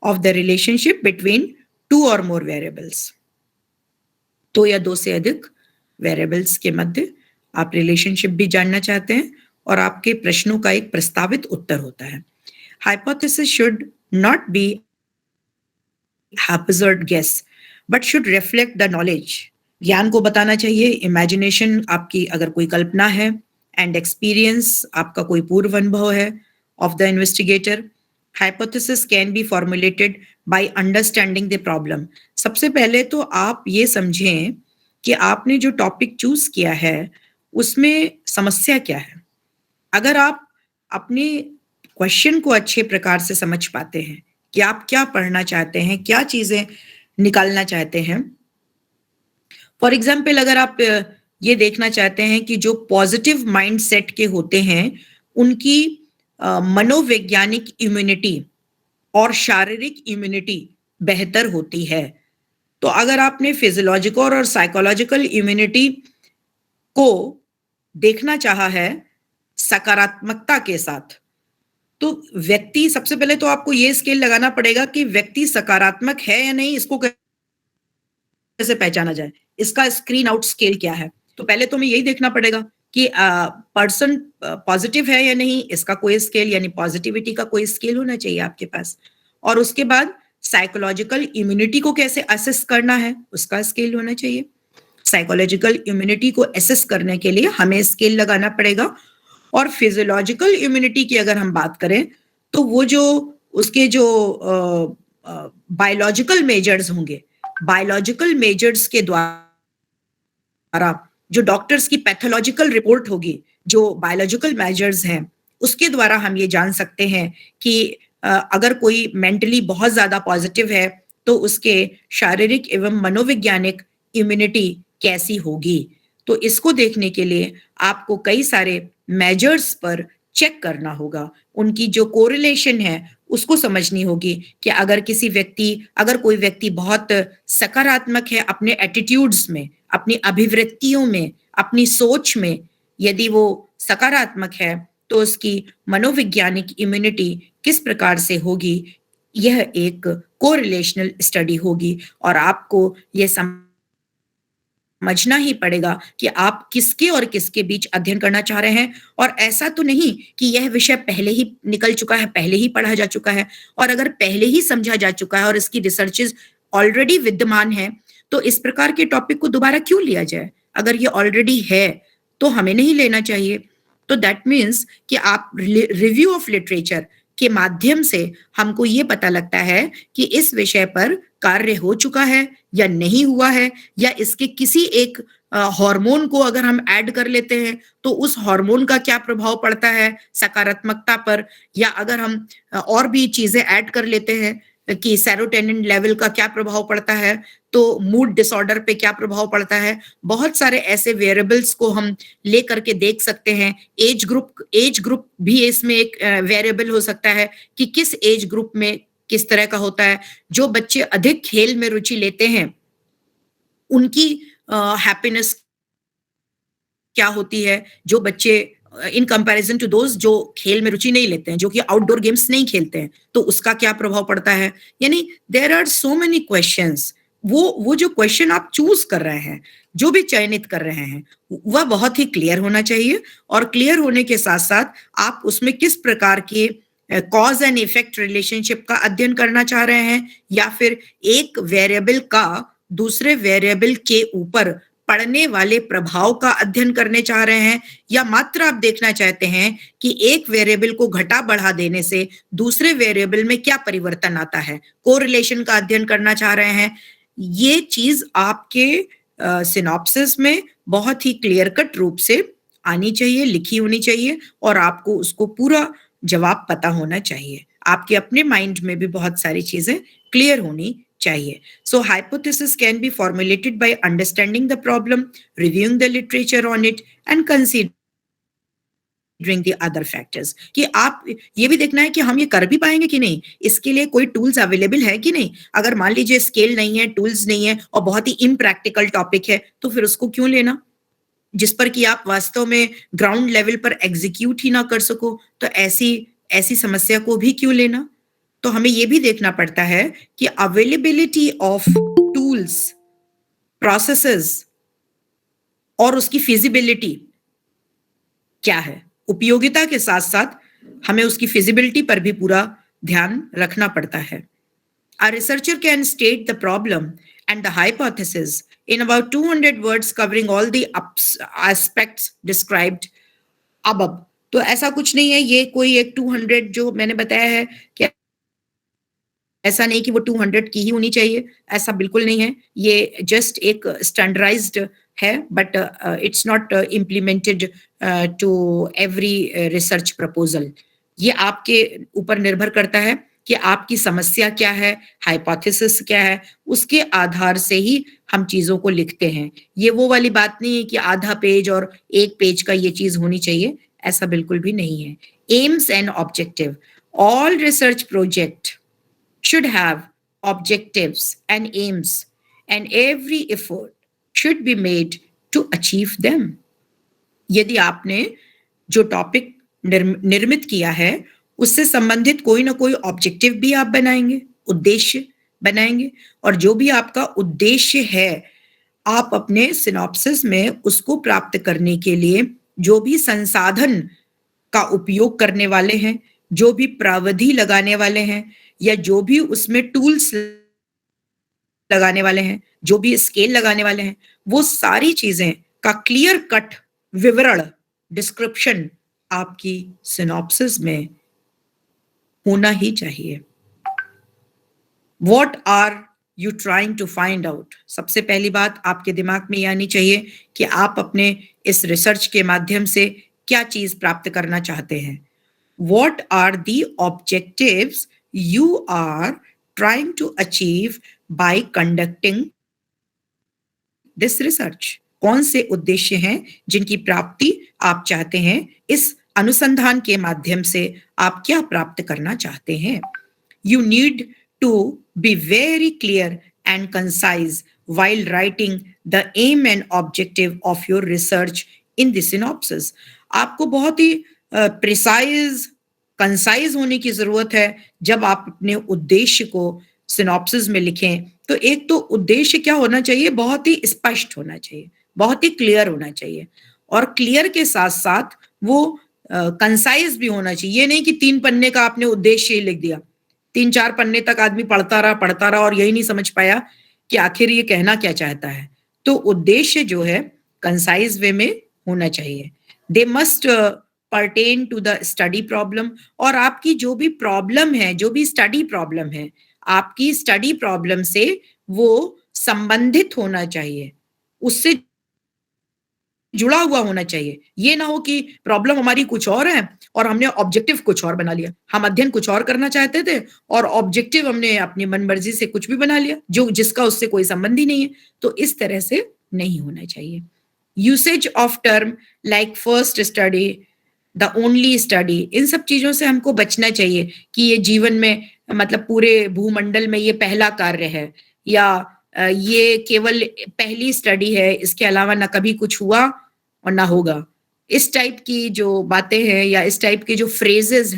of the relationship between two or more variables. दो या दो से अधिक वेरिएबल्स के मध्य आप रिलेशनशिप भी जानना चाहते हैं और आपके प्रश्नों का एक प्रस्तावित उत्तर होता है। Hypothesis should not be haphazard guess but should reflect the knowledge. ज्ञान को बताना चाहिए, इमेजिनेशन आपकी अगर कोई कल्पना है, एंड एक्सपीरियंस आपका कोई पूर्व अनुभव है of the investigator. Hypothesis can be formulated by understanding the problem. सबसे पहले तो आप ये समझें कि आपने जो टॉपिक चूज किया है उसमें समस्या क्या है। अगर आप अपने क्वेश्चन को अच्छे प्रकार से समझ पाते हैं कि आप क्या पढ़ना चाहते हैं, क्या चीजें निकालना चाहते हैं। फॉर एग्जाम्पल अगर आप ये देखना चाहते हैं कि जो पॉजिटिव माइंडसेट के होते हैं उनकी मनोवैज्ञानिक इम्यूनिटी और शारीरिक इम्यूनिटी बेहतर होती है, तो अगर आपने फिजियोलॉजिकल और साइकोलॉजिकल इम्यूनिटी को देखना चाहा है सकारात्मकता के साथ, तो व्यक्ति सबसे पहले तो आपको ये स्केल लगाना पड़ेगा कि व्यक्ति सकारात्मक है या नहीं, इसको कैसे पहचाना जाए, इसका स्क्रीन आउट स्केल क्या है। तो पहले तो हमें यही देखना पड़ेगा कि पर्सन पॉजिटिव है या नहीं, इसका कोई स्केल यानी पॉजिटिविटी का कोई स्केल होना चाहिए आपके पास। और उसके बाद साइकोलॉजिकल इम्यूनिटी को कैसे असेस करना है उसका स्केल होना चाहिए। साइकोलॉजिकल इम्यूनिटी को असेस करने के लिए हमें स्केल लगाना पड़ेगा। और फिजियोलॉजिकल इम्यूनिटी की अगर हम बात करें तो वो जो उसके जो बायोलॉजिकल मेजर्स होंगे, बायोलॉजिकल मेजर्स के द्वारा जो डॉक्टर्स की पैथोलॉजिकल रिपोर्ट होगी, जो बायोलॉजिकल मेजर्स हैं उसके द्वारा हम ये जान सकते हैं कि अगर कोई मेंटली बहुत ज्यादा पॉजिटिव है तो उसके शारीरिक एवं मनोवैज्ञानिक इम्यूनिटी कैसी होगी। तो इसको देखने के लिए आपको कई सारे मेजर्स पर चेक करना होगा, उनकी जो कोरिलेशन है उसको समझनी होगी कि अगर कोई व्यक्ति बहुत सकारात्मक है अपने एटीट्यूड्स में, अपनी अभिवृत्तियों में, अपनी सोच में, यदि वो सकारात्मक है तो उसकी मनोवैज्ञानिक इम्यूनिटी किस प्रकार से होगी, यह एक कोरिलेशनल स्टडी होगी। और आपको यह समझना ही पड़ेगा कि आप किसके और किसके बीच अध्ययन करना चाह रहे हैं। और ऐसा तो नहीं कि यह विषय पहले ही निकल चुका है, पहले ही पढ़ा जा चुका है, और अगर पहले ही समझा जा चुका है और इसकी रिसर्चेस ऑलरेडी विद्यमान है तो इस प्रकार के टॉपिक को दोबारा क्यों लिया जाए। अगर ये ऑलरेडी है तो हमें नहीं लेना चाहिए। तो दैट मीन्स कि आप रिव्यू ऑफ लिटरेचर के माध्यम से हमको ये पता लगता है कि इस विषय पर कार्य हो चुका है या नहीं हुआ है, या इसके किसी एक हार्मोन को अगर हम ऐड कर लेते हैं तो उस हार्मोन का क्या प्रभाव पड़ता है सकारात्मकता पर, या अगर हम और भी चीजें ऐड कर लेते हैं कि सेरोटोनिन लेवल का क्या प्रभाव पड़ता है, तो मूड डिसऑर्डर पे क्या प्रभाव पड़ता है। बहुत सारे ऐसे वेरिएबल्स को हम ले करके देख सकते हैं। एज ग्रुप भी इसमें एक वेरिएबल हो सकता है कि किस एज ग्रुप में किस तरह का होता है। जो बच्चे अधिक खेल में रुचि लेते हैं उनकी हैप्पीनेस क्या होती है, जो बच्चे इन कंपैरिजन टू दोज जो खेल में रुचि नहीं लेते हैं, जो कि आउटडोर गेम्स नहीं खेलते हैं, तो उसका क्या प्रभाव पड़ता है। यानी there are so many questions. वो जो क्वेश्चन आप चूज कर रहे हैं, जो भी चयनित कर रहे हैं, वह बहुत ही क्लियर होना चाहिए, और क्लियर होने के साथ साथ आप उसमें किस प्रकार के कॉज एंड इफेक्ट रिलेशनशिप का अध्ययन करना चाह रहे हैं, या फिर एक वेरिएबल का दूसरे वेरिएबल के ऊपर पड़ने वाले प्रभाव का अध्ययन करने चाह रहे हैं, या मात्र आप देखना चाहते हैं कि एक वेरिएबल को घटा बढ़ा देने से दूसरे वेरिएबल में क्या परिवर्तन आता है, कोरिलेशन का अध्ययन करना चाह रहे हैं। ये चीज आपके सिनॉप्सिस में बहुत ही क्लियर कट रूप से आनी चाहिए, लिखी होनी चाहिए, और आपको उसको पूरा जवाब पता होना चाहिए। आपके अपने माइंड में भी बहुत सारी चीजें क्लियर होनी चाहिए। So hypothesis can be formulated by understanding the problem, reviewing the literature on it, and considering the other factors. कि आप ये भी देखना है कि हम ये कर भी पाएंगे कि नहीं, इसके लिए कोई टूल्स अवेलेबल है कि नहीं। अगर मान लीजिए स्केल नहीं है, टूल्स नहीं है, और बहुत ही इम्प्रैक्टिकल टॉपिक है, तो फिर उसको क्यों लेना, जिस पर कि आप वास्तव में ग्राउंड लेवल पर एग्जीक्यूट ही ना कर सको, तो ऐसी समस्या को भी क्यों लेना। तो हमें ये भी देखना पड़ता है कि अवेलेबिलिटी ऑफ टूल्स, प्रोसेसेस और उसकी फिजिबिलिटी क्या है। उपयोगिता के साथ साथ हमें उसकी फिजिबिलिटी पर भी पूरा ध्यान रखना पड़ता है। A researcher can state the problem and the hypothesis in about 200 words covering all the aspects described above. तो ऐसा कुछ नहीं है, ये कोई एक 200 जो मैंने बताया है, कि ऐसा नहीं कि वो 200 की ही होनी चाहिए, ऐसा बिल्कुल नहीं है। ये जस्ट एक स्टैंडर्डाइज्ड है, but it's not implemented to every research proposal. ये आपके ऊपर निर्भर करता है कि आपकी समस्या क्या है, हाइपोथेसिस क्या है, उसके आधार से ही हम चीजों को लिखते हैं। ये वो वाली बात नहीं है कि आधा पेज और एक पेज का ये चीज होनी चाहिए, ऐसा बिल्कुल भी नहीं है। AIIMS and objective, all research project should have objectives and aims, and every effort should be made to achieve them. यदि आपने जो टॉपिक निर्मित किया है उससे संबंधित कोई ना कोई ऑब्जेक्टिव भी आप बनाएंगे, उद्देश्य बनाएंगे, और जो भी आपका उद्देश्य है आप अपने सिनॉप्सिस में उसको प्राप्त करने के लिए जो भी संसाधन का उपयोग करने वाले हैं, जो भी प्रावधि लगाने वाले हैं, या जो भी उसमें टूल्स लगाने वाले हैं, जो भी स्केल लगाने वाले हैं, वो सारी चीजें का क्लियर कट विवरण, डिस्क्रिप्शन आपकी सिनॉप्सिस में होना ही चाहिए। What are you trying to find out? सबसे पहली बात आपके दिमाग में ये आनी चाहिए कि आप अपने इस रिसर्च के माध्यम से क्या चीज प्राप्त करना चाहते हैं। What are the objectives you are trying to achieve by conducting this research? कौन से उद्देश्य हैं जिनकी प्राप्ति आप चाहते हैं, इस अनुसंधान के माध्यम से आप क्या प्राप्त करना चाहते हैं। You need to be very clear and concise while writing the aim and objective of your research in the synopsis. आपको बहुत ही प्रिसाइज, कंसाइज होने की जरूरत है जब आप अपने उद्देश्य को सिनॉप्सिस में लिखें। तो एक तो उद्देश्य क्या होना चाहिए, बहुत ही स्पष्ट होना चाहिए, बहुत ही क्लियर होना चाहिए, और क्लियर के साथ साथ वो कंसाइज भी होना चाहिए। ये नहीं कि 3 पन्ने का आपने उद्देश्य ही लिख दिया, 3-4 पन्ने तक आदमी पढ़ता रहा और यही नहीं समझ पाया कि आखिर ये कहना क्या चाहता है। तो उद्देश्य जो है कंसाइज वे में होना चाहिए। They must pertain to the study problem, और आपकी जो भी प्रॉब्लम है, जो भी स्टडी प्रॉब्लम है, आपकी स्टडी प्रॉब्लम से वो संबंधित होना चाहिए, उससे जुड़ा हुआ होना चाहिए। ये ना हो कि प्रॉब्लम हमारी कुछ और है और हमने ऑब्जेक्टिव कुछ और बना लिया। हम अध्ययन कुछ और करना चाहते थे और ऑब्जेक्टिव हमने अपनी मनमर्जी से कुछ भी बना लिया जो जिसका उससे कोई संबंध ही नहीं है। तो इस तरह से नहीं होना चाहिए। Usage of term like first study, the only study, इन सब चीजों से हमको बचना चाहिए कि ये जीवन में मतलब पूरे भूमंडल में ये पहला कार्य है, या ये केवल पहली स्टडी है, इसके अलावा ना कभी कुछ हुआ और ना होगा। इस टाइप की जो बातें हैं या इस टाइप के जो फ्रेजेस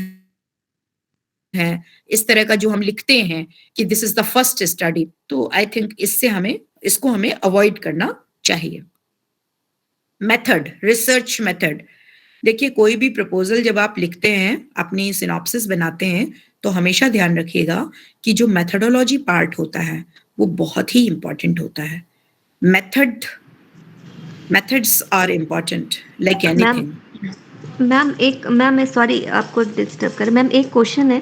हैं, इस तरह का जो हम लिखते हैं कि this is the first study, तो आई थिंक इसको हमें अवॉइड करना चाहिए। मेथड, रिसर्च मेथड, देखिए कोई भी प्रपोजल जब आप लिखते हैं, अपनी सिनॉप्सिस बनाते हैं, तो हमेशा ध्यान रखिएगा कि जो मेथोडोलॉजी पार्ट होता है वो बहुत ही इंपॉर्टेंट होता है। Methods are important like anything. Ma'am मैं सॉरी आपको डिस्टर्ब कर, मैम एक क्वेश्चन है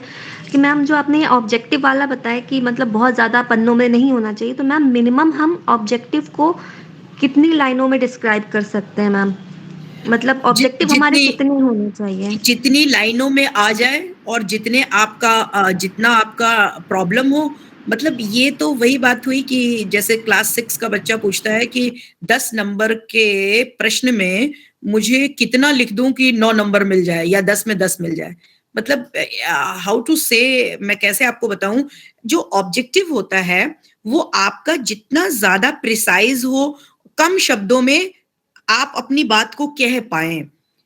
कि मैम जो आपने ऑब्जेक्टिव वाला बताया कि मतलब बहुत ज़्यादा पन्नों में नहीं होना चाहिए, तो मैम मिनिमम हम ऑब्जेक्टिव को कितनी लाइनों में डिस्क्राइब कर सकते हैं मैम? मतलब ऑब्जेक्टिव हमारे कितने होने चाहिए? जितनी लाइनों में आ जाए और जितना आपका प्रॉब्लम हो। मतलब ये तो वही बात हुई कि जैसे क्लास 6 का बच्चा पूछता है कि 10 नंबर के प्रश्न में मुझे कितना लिख दूं कि 9 नंबर मिल जाए या 10 में 10 मिल जाए। मतलब हाउ टू से, मैं कैसे आपको बताऊं, जो ऑब्जेक्टिव होता है वो आपका जितना ज्यादा प्रिसाइज हो, कम शब्दों में आप अपनी बात को कह पाए।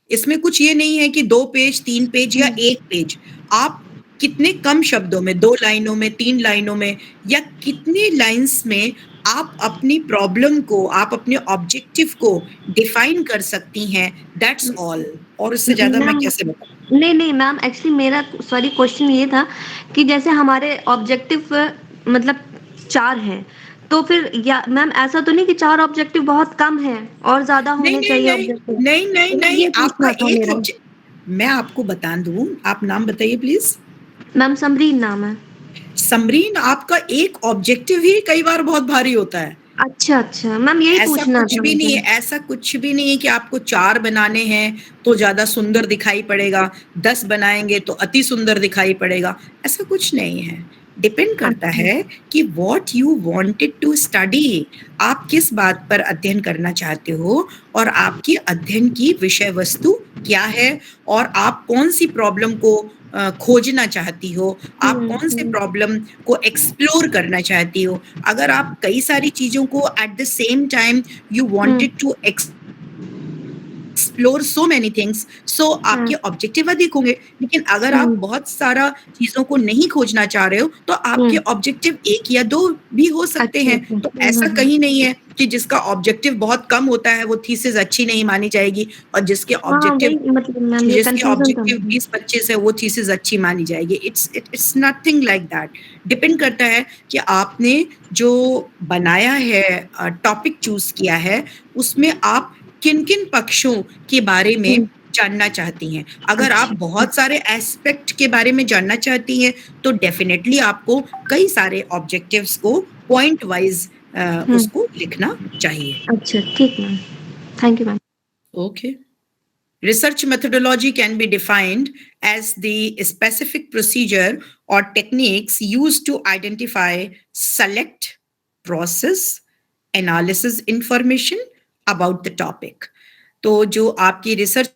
इसमें कुछ ये नहीं है कि 2 पेज 3 पेज या 1 पेज, आप कितने कम शब्दों में, 2 लाइनों में, 3 लाइनों में या कितनी लाइंस में आप अपनी प्रॉब्लम को, आप अपने ऑब्जेक्टिव को डिफाइन कर सकती हैं, दैट्स ऑल। और इससे ज्यादा मैं कैसे बताऊं? नहीं मैम, एक्चुअली मेरा सॉरी क्वेश्चन ये था कि जैसे हमारे ऑब्जेक्टिव मतलब 4 हैं, तो फिर या मैम ऐसा तो नहीं कि 4 ऑब्जेक्टिव बहुत कम है और ज्यादा होने चाहिए ऑब्जेक्टिव? नहीं, आपका एक मैं आपको बता दूं, आप नाम बताइए प्लीज। मैम समरीन नाम है। समरीन, आपका एक ऑब्जेक्टिव ही कई बार बहुत भारी होता है। अच्छा मैम, यही पूछना था। ऐसा कुछ भी नहीं है कि आपको 4 बनाने हैं तो ज्यादा सुंदर दिखाई पड़ेगा, 10 बनाएंगे तो अति सुंदर दिखाई पड़ेगा, ऐसा कुछ नहीं है। डिपेंड करता है कि what you wanted to study, आप किस बात पर अध्ययन करना चाहते हो और आपकी अध्ययन की विषय वस्तु क्या है, और आप कौन सी प्रॉब्लम को खोजना चाहती हो, आप कौन से प्रॉब्लम को एक्सप्लोर करना चाहती हो। अगर आप कई सारी चीजों को at the same time you wanted to explore so many things, so आपके ऑब्जेक्टिव अधिक होंगे। लेकिन अगर आप बहुत सारा चीजों को नहीं खोजना चाह रहे हो तो आपके ऑब्जेक्टिव 1 या 2 भी हो सकते हैं। तो ऐसा कहीं नहीं है कि जिसका ऑब्जेक्टिव बहुत कम होता है वो थीसिस अच्छी नहीं मानी जाएगी, और जिसके ऑब्जेक्टिव 20-25 है वो थीसिस अच्छी मानी जाएगी। It's nothing like that. Depend करता है कि आपने जो बनाया है, टॉपिक चूज किया है, उसमें आप किन किन पक्षों के बारे में जानना चाहती हैं। अगर आप बहुत सारे एस्पेक्ट के बारे में जानना चाहती हैं तो डेफिनेटली आपको कई सारे ऑब्जेक्टिव्स को पॉइंट वाइज उसको लिखना चाहिए। अच्छा ठीक ma'am, thank you ma'am. Okay. Research methodology can be defined as the specific procedure or techniques used to identify, select, process, analysis information about the topic. तो जो आपकी रिसर्च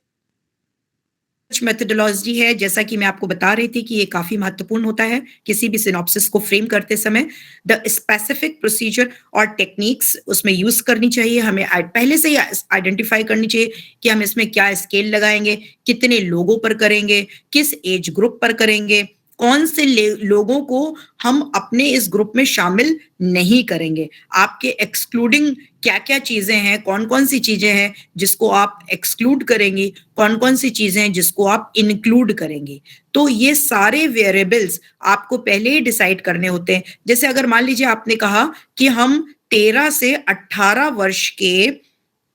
मेथोडोलॉजी है, जैसा कि मैं आपको बता रही थी कि ये काफी महत्वपूर्ण होता है किसी भी सिनॉप्सिस को फ्रेम करते समय। द स्पेसिफिक प्रोसीजर और टेक्निक्स उसमें यूज करनी चाहिए, हमें पहले से ही आइडेंटिफाई करनी चाहिए कि हम इसमें क्या स्केल लगाएंगे, कितने लोगों पर करेंगे, किस एज ग्रुप पर करेंगे, कौन से लोगों को हम अपने इस ग्रुप में शामिल नहीं करेंगे, आपके एक्सक्लूडिंग क्या क्या चीजें हैं, कौन कौन सी चीजें हैं जिसको आप एक्सक्लूड करेंगी, कौन कौन सी चीजें हैं जिसको आप इंक्लूड करेंगी। तो ये सारे वेरिएबल्स आपको पहले ही डिसाइड करने होते हैं। जैसे अगर मान लीजिए आपने कहा कि हम 13 से 18 वर्ष के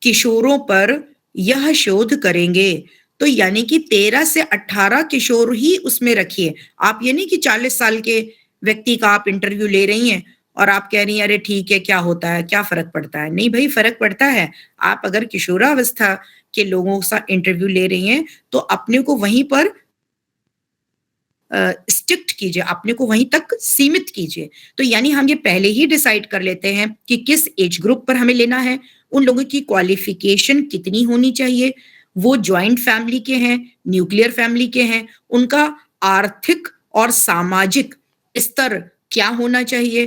किशोरों पर यह शोध करेंगे, तो यानी कि 13 से 18 किशोर ही उसमें रखिए। आप ये नहीं कि 40 साल के व्यक्ति का आप इंटरव्यू ले रही हैं और आप कह रही हैं अरे ठीक है, क्या होता है, क्या फर्क पड़ता है। नहीं भाई, फर्क पड़ता है। आप अगर किशोरावस्था के लोगों से इंटरव्यू ले रही हैं तो अपने को वहीं पर स्ट्रिक्ट कीजिए, अपने को वहीं तक सीमित कीजिए। तो यानी हम ये पहले ही डिसाइड कर लेते हैं कि किस एज ग्रुप पर हमें लेना है, उन लोगों की क्वालिफिकेशन कितनी होनी चाहिए, वो ज्वाइंट फैमिली के हैं, न्यूक्लियर फैमिली के हैं, उनका आर्थिक और सामाजिक स्तर क्या होना चाहिए,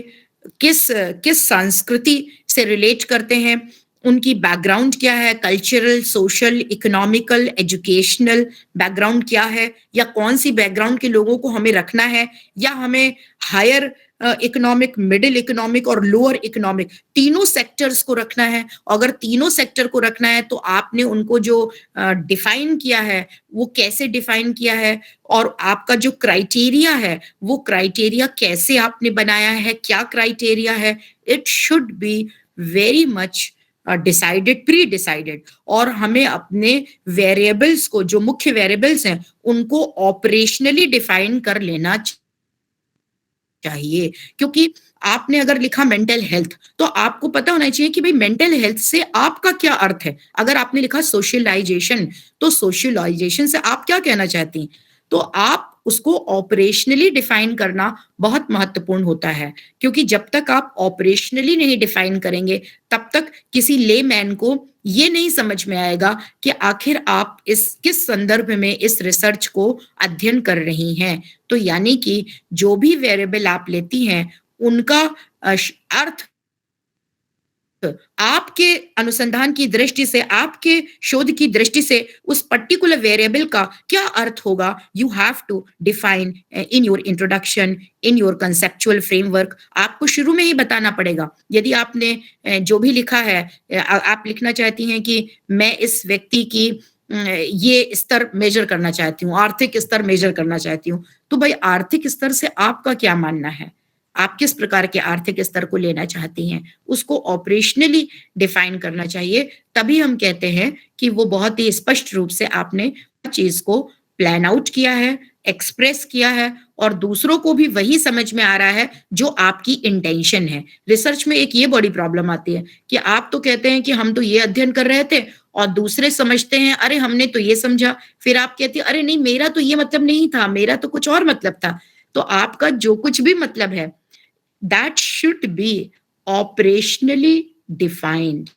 किस किस संस्कृति से रिलेट करते हैं, उनकी बैकग्राउंड क्या है, cultural, social, economical, educational background क्या है, या कौन सी बैकग्राउंड के लोगों को हमें रखना है, या हमें हायर इकोनॉमिक, मिडिल इकोनॉमिक और लोअर इकोनॉमिक तीनों सेक्टर्स को रखना है। अगर तीनों सेक्टर को रखना है तो आपने उनको जो डिफाइन किया है वो कैसे डिफाइन किया है, और आपका जो क्राइटेरिया है वो क्राइटेरिया कैसे आपने बनाया है, क्या क्राइटेरिया है। It should be very much decided, pre decided, और हमें अपने वेरिएबल्स को, जो मुख्य वेरिएबल्स हैं, उनको ऑपरेशनली डिफाइन कर लेना चाहिए। क्योंकि आपने अगर लिखा मेंटल हेल्थ तो आपको पता होना चाहिए कि भाई मेंटल हेल्थ से आपका क्या अर्थ है। अगर आपने लिखा सोशलाइजेशन तो सोशलाइजेशन से आप क्या कहना चाहती हैं, तो आप उसको ऑपरेशनली डिफाइन करना बहुत महत्वपूर्ण होता है। क्योंकि जब तक आप ऑपरेशनली नहीं डिफाइन करेंगे तब तक किसी लेमैन को ये नहीं समझ में आएगा कि आखिर आप इस किस संदर्भ में इस रिसर्च को अध्ययन कर रही हैं। तो यानी कि जो भी वेरिएबल आप लेती हैं उनका अर्थ आपके अनुसंधान की दृष्टि से, आपके शोध की दृष्टि से उस पर्टिकुलर वेरिएबल का क्या अर्थ होगा, you have to define in your introduction, in your conceptual framework. आपको शुरू में ही बताना पड़ेगा। यदि आपने जो भी लिखा है, आप लिखना चाहती हैं कि मैं इस व्यक्ति की ये स्तर मेजर करना चाहती हूँ, आर्थिक स्तर मेजर करना चाहती हूँ, तो भाई आर्थिक स्तर से आपका क्या मानना है, आप किस प्रकार के आर्थिक स्तर को लेना चाहती हैं, उसको ऑपरेशनली डिफाइन करना चाहिए। तभी हम कहते हैं कि वो बहुत ही स्पष्ट रूप से आपने चीज को प्लान आउट किया है, एक्सप्रेस किया है, और दूसरों को भी वही समझ में आ रहा है जो आपकी इंटेंशन है। रिसर्च में एक ये बड़ी प्रॉब्लम आती है कि आप तो कहते हैं कि हम तो ये अध्ययन कर रहे थे, और दूसरे समझते हैं अरे हमने तो ये समझा, फिर आप कहते हैं अरे नहीं मेरा तो ये मतलब नहीं था, मेरा तो कुछ और मतलब था। तो आपका जो कुछ भी मतलब है that should be operationally defined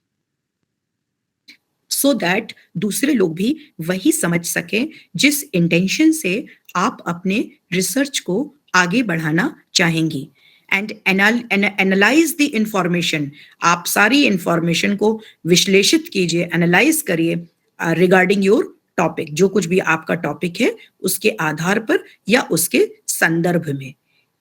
so that दूसरे लोग भी वही समझ सकें जिस इंटेंशन से आप अपने रिसर्च को आगे बढ़ाना चाहेंगी। एंड एनालाइज द इंफॉर्मेशन, आप सारी इंफॉर्मेशन को विश्लेषित कीजिए, एनालाइज करिए रिगार्डिंग योर टॉपिक, जो कुछ भी आपका टॉपिक है उसके आधार पर या उसके संदर्भ में।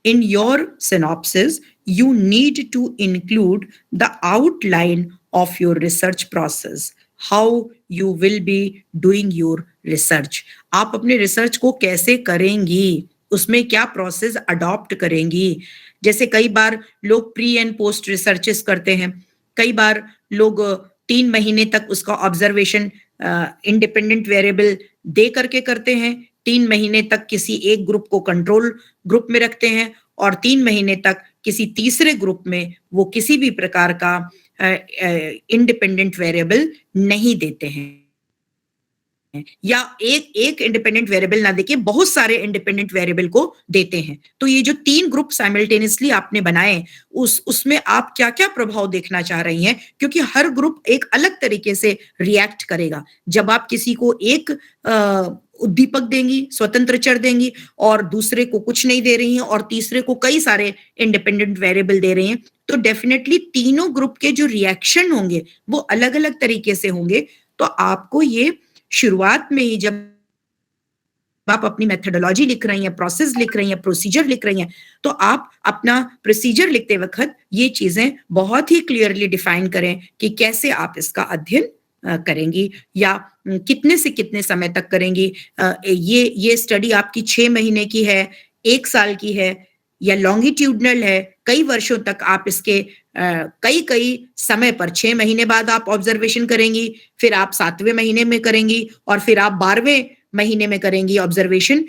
In your synopsis, you need to include the outline of your research process, how you will be doing your research. आप अपने रिसर्च को कैसे करेंगी, उसमें क्या प्रोसेस अडॉप्ट करेंगी। जैसे कई बार लोग प्री एंड पोस्ट रिसर्चेस करते हैं, कई बार लोग 3 महीने तक उसका ऑब्जर्वेशन इंडिपेंडेंट वेरिएबल दे करके करते हैं, 3 महीने तक किसी एक ग्रुप को कंट्रोल ग्रुप में रखते हैं, और 3 महीने तक किसी तीसरे ग्रुप में वो किसी भी प्रकार का इंडिपेंडेंट वेरिएबल नहीं देते हैं, या एक इंडिपेंडेंट वेरिएबल ना देके बहुत सारे इंडिपेंडेंट वेरिएबल को देते हैं। तो ये जो 3 ग्रुप साइमल्टेनियसली आपने बनाए, उसमें आप क्या क्या प्रभाव देखना चाह रही हैं, क्योंकि हर ग्रुप एक अलग तरीके से रिएक्ट करेगा। जब आप किसी को एक उद्दीपक देंगी, स्वतंत्र चर देंगी, और दूसरे को कुछ नहीं दे रही हैं, और तीसरे को कई सारे इंडिपेंडेंट वेरिएबल दे रही हैं, तो डेफिनेटली तीनों ग्रुप के जो रिएक्शन होंगे वो अलग अलग तरीके से होंगे। तो आपको ये शुरुआत में ही जब आप अपनी मेथोडोलॉजी लिख रही हैं, प्रोसेस लिख रही हैं, प्रोसीजर लिख रही हैं, तो आप अपना प्रोसीजर लिखते वक्त ये चीजें बहुत ही क्लियरली डिफाइन करें कि कैसे आप इसका अध्ययन करेंगी, या कितने से कितने समय तक करेंगी। ये स्टडी आपकी 6 महीने की है, 1 साल की है, या लॉन्गिट्यूडनल है, कई वर्षों तक आप इसके कई समय पर 6 महीने बाद आप ऑब्जर्वेशन करेंगी, फिर आप 7वें महीने में करेंगी, और फिर आप 12वें महीने में करेंगी ऑब्जर्वेशन।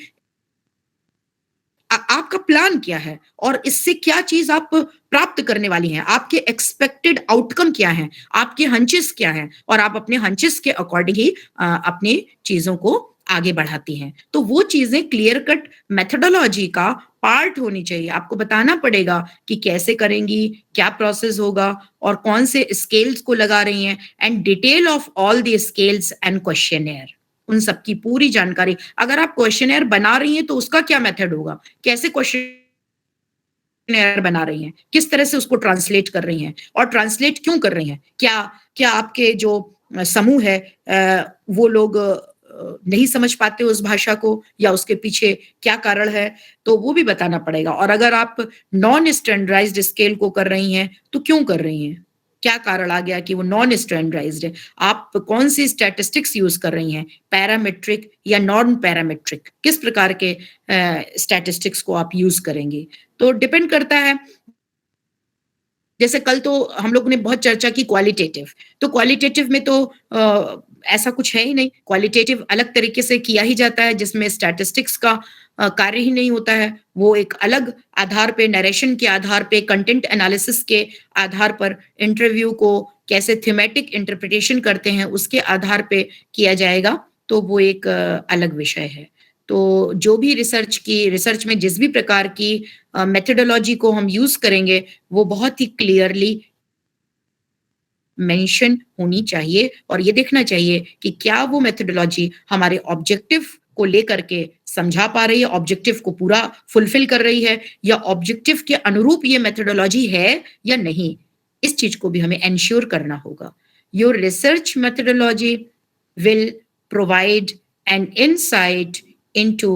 आपका प्लान क्या है, और इससे क्या चीज आप प्राप्त करने वाली हैं, आपके एक्सपेक्टेड आउटकम क्या हैं, आपके हंचेस क्या हैं, और आप अपने हंचेस के अकॉर्डिंग ही अपनी चीजों को आगे बढ़ाती हैं। तो वो चीजें क्लियर कट मेथोडोलॉजी का पार्ट होनी चाहिए। आपको बताना पड़ेगा कि कैसे करेंगी, क्या प्रोसेस होगा, और कौन से स्केल्स को लगा रही हैं, and detail of all the scales and questionnaire, उन सब की पूरी जानकारी। अगर आप क्वेश्चनर बना रही हैं तो उसका क्या मेथड होगा, कैसे क्वेश्चन बना रही हैं, किस तरह से उसको ट्रांसलेट कर रही हैं और ट्रांसलेट क्यों कर रही हैं? क्या आपके जो समूह है वो लोग नहीं समझ पाते उस भाषा को या उसके पीछे क्या कारण है, तो वो भी बताना पड़ेगा। और अगर आप नॉन स्टैंडर्डाइज्ड स्केल को कर रही हैं तो क्यों कर रही हैं? क्या कारण आ गया कि वो नॉन स्टैंडर्डाइज्ड है? आप कौन सी स्टैटिस्टिक्स यूज कर रही हैं, पैरामेट्रिक या नॉन पैरामेट्रिक? किस प्रकार के स्टैटिस्टिक्स को आप यूज करेंगे? तो डिपेंड करता है। जैसे कल तो हम लोग ने बहुत चर्चा की क्वालिटेटिव, तो क्वालिटेटिव में तो ऐसा कुछ है ही नहीं। क्वालिटेटिव अलग तरीके से किया ही जाता है जिसमें स्टैटिस्टिक्स का कार्य ही नहीं होता है। वो एक अलग आधार पे, नरेशन के आधार पे, कंटेंट एनालिसिस के आधार पर, इंटरव्यू को कैसे थीमेटिक इंटरप्रिटेशन करते हैं उसके आधार पे किया जाएगा, तो वो एक अलग विषय है। तो जो भी रिसर्च में जिस भी प्रकार की मेथोडोलॉजी को हम यूज करेंगे वो बहुत ही क्लियरली मेंशन होनी चाहिए और ये देखना चाहिए कि क्या वो मेथोडोलॉजी हमारे ऑब्जेक्टिव को लेकर के समझा पा रही है, ऑब्जेक्टिव को पूरा फुलफिल कर रही है, या ऑब्जेक्टिव के अनुरूप ये मेथोडोलॉजी है या नहीं। इस चीज को भी हमें एंश्योर करना होगा। Your research methodology will provide an insight into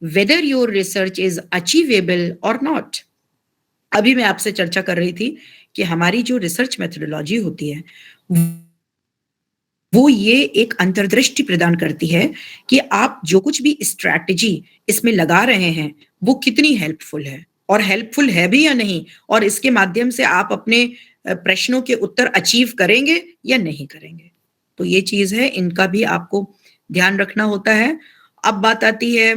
whether your research is achievable or not. अभी मैं आपसे चर्चा कर रही थी कि हमारी जो रिसर्च मेथोडोलॉजी होती है वो ये एक अंतर्दृष्टि प्रदान करती है कि आप जो कुछ भी स्ट्रैटेजी इसमें लगा रहे हैं वो कितनी हेल्पफुल है और हेल्पफुल है भी या नहीं, और इसके माध्यम से आप अपने प्रश्नों के उत्तर अचीव करेंगे या नहीं करेंगे। तो ये चीज है, इनका भी आपको ध्यान रखना होता है। अब बात आती है,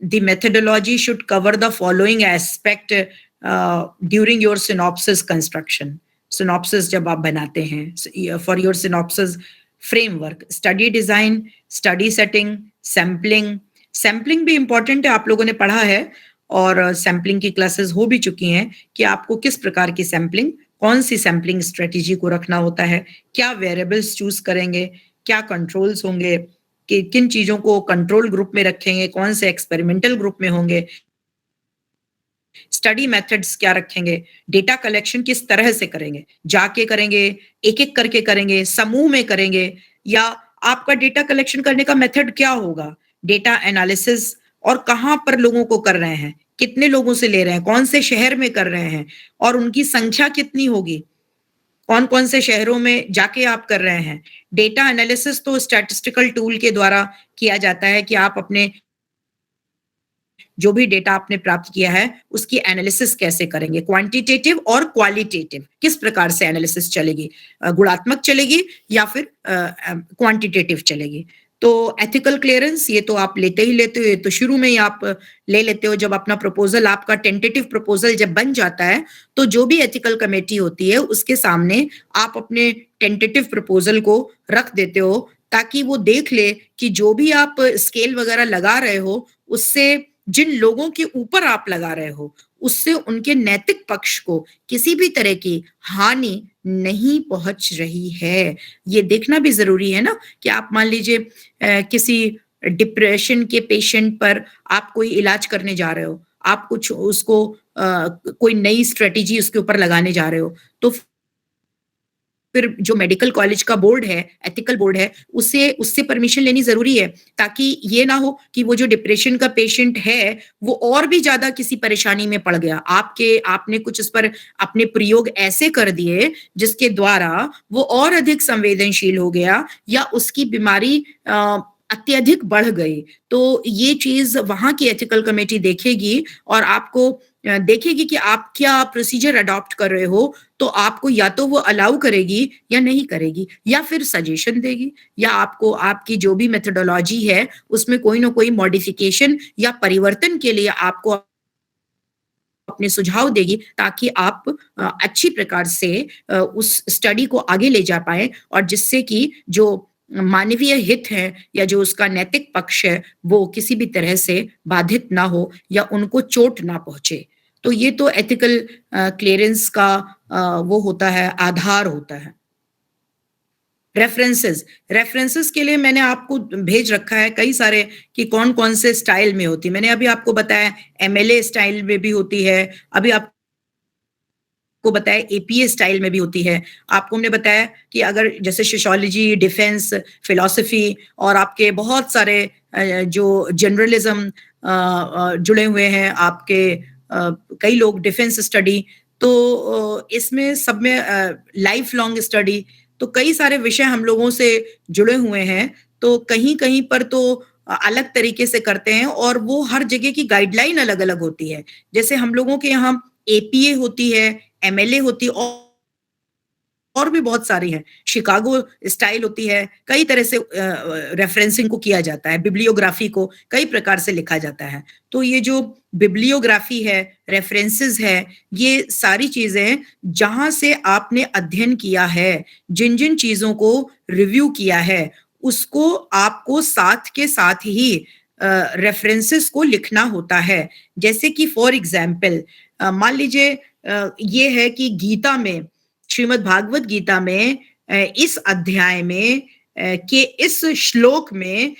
the methodology should cover the following aspect during your synopsis construction. Synopsis जब आप बनाते हैं for your synopsis framework, study design, study setting, sampling भी इंपॉर्टेंट है। आप लोगों ने पढ़ा है और सैम्पलिंग की क्लासेस हो भी चुकी हैं कि आपको किस प्रकार की सैम्पलिंग, कौन सी सैम्पलिंग स्ट्रेटेजी को रखना होता है, क्या वेरिएबल्स चूज करेंगे, क्या कंट्रोल्स होंगे, कि किन चीजों को कंट्रोल ग्रुप में रखेंगे, कौन से एक्सपेरिमेंटल ग्रुप में होंगे, स्टडी मेथड्स क्या रखेंगे, डेटा कलेक्शन किस तरह से करेंगे, जाके करेंगे, एक एक करके करेंगे, समूह में करेंगे, या आपका डेटा कलेक्शन करने का मेथड क्या होगा, डेटा एनालिसिस, और कहां पर लोगों को कर रहे हैं, कितने लोगों से ले रहे हैं, कौन से शहर में कर रहे हैं और उनकी संख्या कितनी होगी, कौन कौन से शहरों में जाके आप कर रहे हैं। डेटा एनालिसिस तो स्टैटिस्टिकल टूल के द्वारा किया जाता है कि आप अपने जो भी डेटा आपने प्राप्त किया है उसकी एनालिसिस कैसे करेंगे, क्वांटिटेटिव और क्वालिटेटिव, किस प्रकार से एनालिसिस चलेगी, गुणात्मक चलेगी या फिर क्वांटिटेटिव चलेगी। तो एथिकल क्लियरेंस ये तो आप लेते ही लेते हो, ये तो शुरू में ही आप ले लेते हो। जब अपना प्रपोजल, आपका टेंटेटिव प्रपोजल जब बन जाता है तो जो भी एथिकल कमेटी होती है उसके सामने आप अपने टेंटेटिव प्रपोजल को रख देते हो ताकि वो देख ले कि जो भी आप स्केल वगैरह लगा रहे हो उससे जिन लोगों के ऊपर आप लगा रहे हो उससे उनके नैतिक पक्ष को किसी भी तरह की हानि नहीं पहुंच रही है। ये देखना भी जरूरी है ना कि आप मान लीजिए किसी डिप्रेशन के पेशेंट पर आप कोई इलाज करने जा रहे हो, आप कुछ उसको कोई नई स्ट्रेटेजी उसके ऊपर लगाने जा रहे हो, तो फिर जो मेडिकल कॉलेज का बोर्ड है, एथिकल बोर्ड है, उससे परमिशन लेनी जरूरी है ताकि ये ना हो कि वो जो डिप्रेशन का पेशेंट है वो और भी ज्यादा किसी परेशानी में पड़ गया। आपने कुछ उस पर अपने प्रयोग ऐसे कर दिए जिसके द्वारा वो और अधिक संवेदनशील हो गया या उसकी बीमारी अत्यधिक बढ़ गई। तो ये चीज वहां की एथिकल कमेटी देखेगी और आपको देखेगी कि आप क्या प्रोसीजर अडॉप्ट कर रहे हो, तो आपको या तो वो अलाउ करेगी या नहीं करेगी, या फिर सजेशन देगी, या आपको आपकी जो भी मेथोडोलॉजी है उसमें कोई ना कोई मॉडिफिकेशन या परिवर्तन के लिए आपको अपने सुझाव देगी ताकि आप अच्छी प्रकार से उस स्टडी को आगे ले जा पाए और जिससे कि जो मानवीय हित है या जो उसका नैतिक पक्ष है वो किसी भी तरह से बाधित ना हो या उनको चोट ना पहुंचे। तो ये तो एथिकल क्लियरेंस का वो होता है, आधार होता है। रेफरेंसेस के लिए मैंने आपको भेज रखा है कई सारे कि कौन कौन से स्टाइल में होती है। मैंने अभी आपको बताया MLA स्टाइल में भी होती है, अभी आप को बताया एपीए स्टाइल में भी होती है। आपको हमने बताया कि अगर जैसे सोशियोलॉजी, डिफेंस, फिलॉसफी और आपके बहुत सारे जो जर्नलिज्म जुड़े हुए हैं, आपके कई लोग डिफेंस स्टडी, तो इसमें सब में लाइफ लॉन्ग स्टडी, तो कई सारे विषय हम लोगों से जुड़े हुए हैं। तो कहीं कहीं पर तो अलग तरीके से करते हैं और वो हर जगह की गाइडलाइन अलग अलग होती है। जैसे हम लोगों के यहाँ एपीए होती है, एमएलए होती है और भी बहुत सारी हैं, शिकागो स्टाइल होती है, कई तरह से रेफरेंसिंग को किया जाता है, बिब्लियोग्राफी को कई प्रकार से लिखा जाता है। तो ये जो बिब्लियोग्राफी है, रेफरेंसेस है, ये सारी चीजें जहां से आपने अध्ययन किया है, जिन जिन चीजों को रिव्यू किया है, उसको आपको साथ के साथ ही रेफरेंसेस को लिखना होता है। जैसे कि फॉर एग्जाम्पल मान लीजिए ये है कि गीता में, श्रीमद् भागवत गीता में इस अध्याय में के इस श्लोक में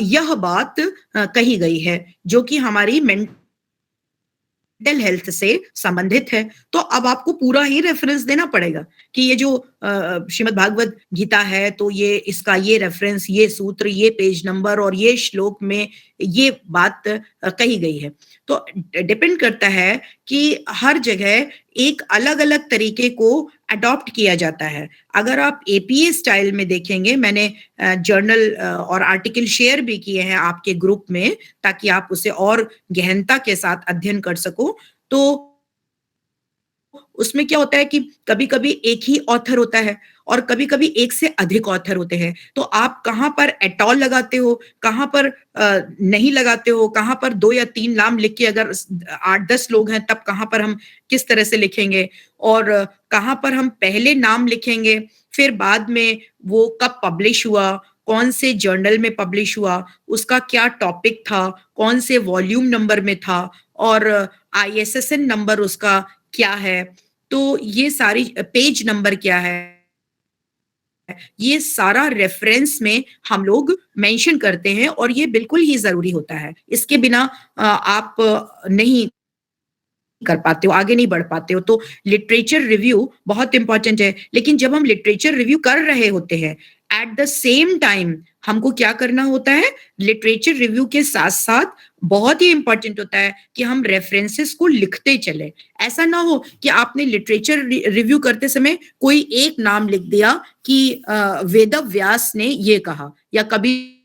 यह बात कही गई है जो कि हमारी मेंटल हेल्थ से संबंधित है। तो अब आपको पूरा ही रेफरेंस देना पड़ेगा कि ये जो श्रीमद् भागवत गीता है तो ये इसका ये रेफरेंस, ये सूत्र, ये पेज नंबर और ये श्लोक में ये बात कही गई है। तो डिपेंड करता है कि हर जगह एक अलग अलग तरीके को अडॉप्ट किया जाता है। अगर आप एपीए स्टाइल में देखेंगे, मैंने जर्नल और आर्टिकल शेयर भी किए हैं आपके ग्रुप में ताकि आप उसे और गहनता के साथ अध्ययन कर सको। तो उसमें क्या होता है कि कभी कभी एक ही ऑथर होता है और कभी कभी एक से अधिक ऑथर होते हैं। तो आप कहाँ पर एटॉल लगाते हो, कहाँ पर नहीं लगाते हो, कहाँ पर 2 या 3 नाम लिख के, अगर 8-10 लोग हैं तब कहाँ पर हम किस तरह से लिखेंगे, और कहाँ पर हम पहले नाम लिखेंगे, फिर बाद में वो कब पब्लिश हुआ, कौन से जर्नल में पब्लिश हुआ, उसका क्या टॉपिक था, कौन से वॉल्यूम नंबर में था, और ISSN नंबर उसका क्या है, तो ये सारी पेज नंबर क्या है, ये सारा रेफरेंस में हम लोग मेंशन करते हैं और ये बिल्कुल ही जरूरी होता है। इसके बिना आप नहीं कर पाते हो, आगे नहीं बढ़ पाते हो। तो लिटरेचर रिव्यू बहुत इंपॉर्टेंट है। लेकिन जब हम लिटरेचर रिव्यू कर रहे होते हैं, एट द सेम टाइम हमको क्या करना होता है, लिटरेचर रिव्यू के साथ साथ बहुत ही इंपॉर्टेंट होता है कि हम रेफरेंसेस को लिखते चले। ऐसा ना हो कि आपने लिटरेचर रिव्यू करते समय कोई एक नाम लिख दिया कि वेद व्यास ने ये कहा या कबीर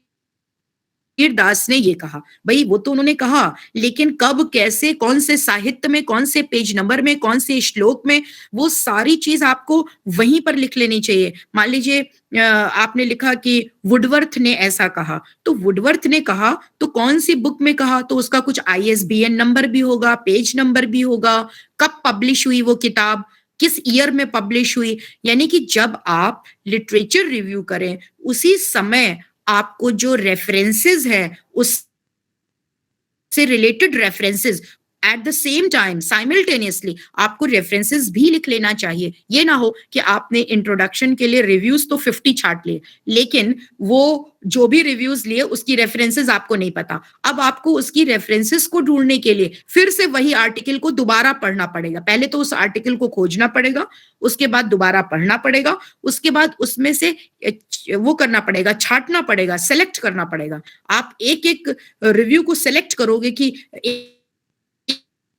दास ने ये कहा। भाई वो तो उन्होंने कहा, लेकिन कब, कैसे, कौन से साहित्य में, कौन से पेज नंबर में, कौन से श्लोक में, वो सारी चीज आपको वहीं पर लिख लेनी चाहिए। मान लीजिए आपने लिखा कि वुडवर्थ ने ऐसा कहा, तो वुडवर्थ ने कहा तो कौन सी बुक में कहा, तो उसका कुछ ISBN नंबर भी होगा, पेज नंबर भी होगा, कब पब्लिश हुई वो किताब, किस ईयर में पब्लिश हुई। यानी कि जब आप लिटरेचर रिव्यू करें उसी समय आपको जो रेफरेंसेस है उस से related references eight the same time simultaneously आपको रेफरेंसेस भी लिख लेना चाहिए। ये ना हो कि आपने इंट्रोडक्शन के लिए रिव्यूज तो 50 छाट लिए, लेकिन वो जो भी रिव्यूज लिए उसकी रेफरेंसेस आपको नहीं पता। अब आपको उसकी रेफरेंसेस को ढूंढने के लिए फिर से वही आर्टिकल को दोबारा पढ़ना पड़ेगा। पहले तो उस आर्टिकल को खोजना पड़ेगा, उसके बाद दोबारा पढ़ना पड़ेगा, उसके बाद उसमें से वो करना पड़ेगा, छाटना पड़ेगा, सेलेक्ट करना पड़ेगा। आप एक एक रिव्यू को सेलेक्ट करोगे कि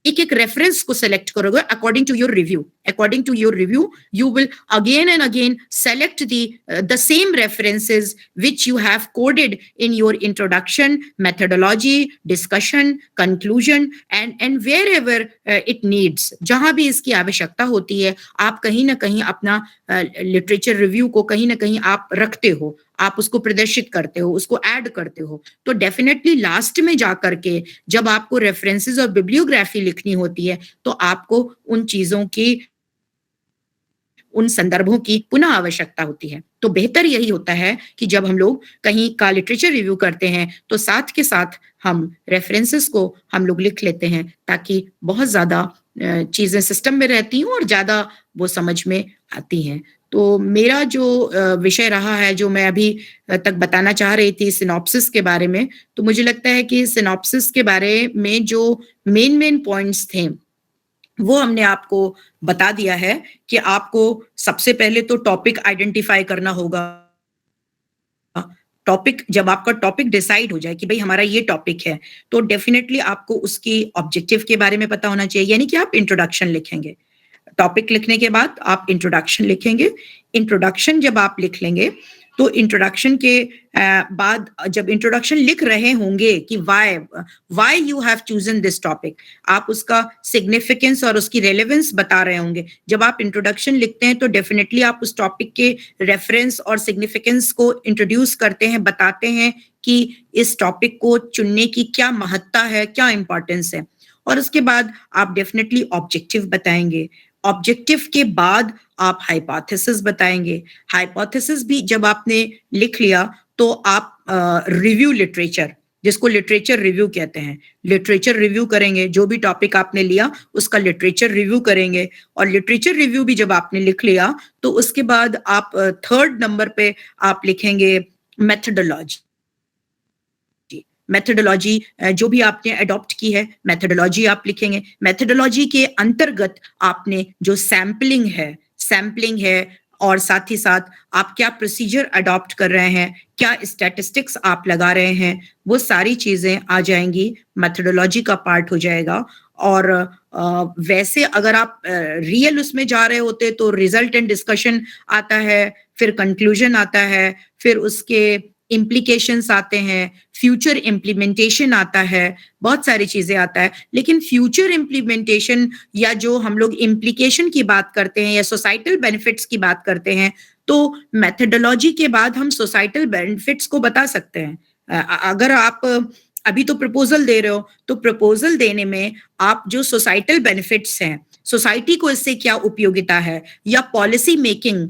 एक एक रेफरेंस को सेलेक्ट करोगे according to your review you will again and again select the same references which you have coded in your introduction, methodology, discussion, conclusion and wherever it needs, जहां भी इसकी आवश्यकता होती है आप कहीं ना कहीं अपना लिटरेचर रिव्यू को कहीं ना कहीं आप रखते हो, आप उसको प्रदर्शित करते हो, उसको ऐड करते हो। तो डेफिनेटली लास्ट में जाकर के जब आपको रेफरेंसेस और बिब्लियोग्राफी लिखनी होती है तो आपको उन चीजों की, उन संदर्भों की पुनः आवश्यकता होती है। तो बेहतर यही होता है कि जब हम लोग कहीं का लिटरेचर रिव्यू करते हैं तो साथ के साथ हम रेफरेंसेस को हम लोग लिख लेते हैं ताकि बहुत ज्यादा चीजें सिस्टम में रहती हूँ और ज्यादा वो समझ में आती हैं। तो मेरा जो विषय रहा है, जो मैं अभी तक बताना चाह रही थी सिनॉप्सिस के बारे में, तो मुझे लगता है कि सिनॉप्सिस के बारे में जो मेन पॉइंट्स थे वो हमने आपको बता दिया है कि आपको सबसे पहले तो टॉपिक आइडेंटिफाई करना होगा। टॉपिक, जब आपका टॉपिक डिसाइड हो जाए कि भाई हमारा ये टॉपिक है, तो डेफिनेटली आपको उसकी ऑब्जेक्टिव के बारे में पता होना चाहिए, यानी कि आप इंट्रोडक्शन लिखेंगे। टॉपिक लिखने के बाद आप इंट्रोडक्शन लिखेंगे। इंट्रोडक्शन जब आप लिख लेंगे तो इंट्रोडक्शन के बाद जब इंट्रोडक्शन लिख रहे होंगे कि why you have chosen this topic, आप उसका सिग्निफिकेंस और उसकी रेलेवेंस बता रहे होंगे। जब आप इंट्रोडक्शन लिखते हैं तो डेफिनेटली आप उस टॉपिक के रेफरेंस और सिग्निफिकेंस को इंट्रोड्यूस करते हैं, बताते हैं कि इस टॉपिक को चुनने की क्या महत्ता है, क्या इंपॉर्टेंस है। और उसके बाद आप डेफिनेटली ऑब्जेक्टिव बताएंगे। ऑब्जेक्टिव के बाद आप हाइपोथेसिस बताएंगे। हाइपोथेसिस भी जब आपने लिख लिया तो आप रिव्यू लिटरेचर, जिसको लिटरेचर रिव्यू कहते हैं, लिटरेचर रिव्यू करेंगे। जो भी टॉपिक आपने लिया उसका लिटरेचर रिव्यू करेंगे। और लिटरेचर रिव्यू भी जब आपने लिख लिया तो उसके बाद आप थर्ड नंबर पे आप लिखेंगे मेथोडोलॉजी। मेथोडोलॉजी जो भी आपने अडॉप्ट की है, मेथोडोलॉजी आप लिखेंगे। मेथोडोलॉजी के अंतर्गत आपने जो सैम्पलिंग है और साथ ही साथ आप क्या प्रोसीजर अडॉप्ट कर रहे हैं, क्या स्टैटिस्टिक्स आप लगा रहे हैं, वो सारी चीजें आ जाएंगी, मेथोडोलॉजी का पार्ट हो जाएगा। और वैसे अगर आप रियल उसमें जा रहे होते तो रिजल्ट एंड डिस्कशन आता है, फिर कंक्लूजन आता है, फिर उसके इम्प्लीकेशंस आते हैं, फ्यूचर इम्प्लीमेंटेशन आता है, बहुत सारी चीजें आता है। लेकिन फ्यूचर इम्प्लीमेंटेशन या जो हम लोग इम्प्लीकेशन की बात करते हैं या सोसाइटल बेनिफिट्स की बात करते हैं, तो मेथोडोलॉजी के बाद हम सोसाइटल बेनिफिट्स को बता सकते हैं। अगर आप अभी तो प्रपोजल दे रहे हो तो प्रपोजल देने में आप जो सोसाइटल बेनिफिट्स हैं, सोसाइटी को इससे क्या उपयोगिता है, या पॉलिसी मेकिंग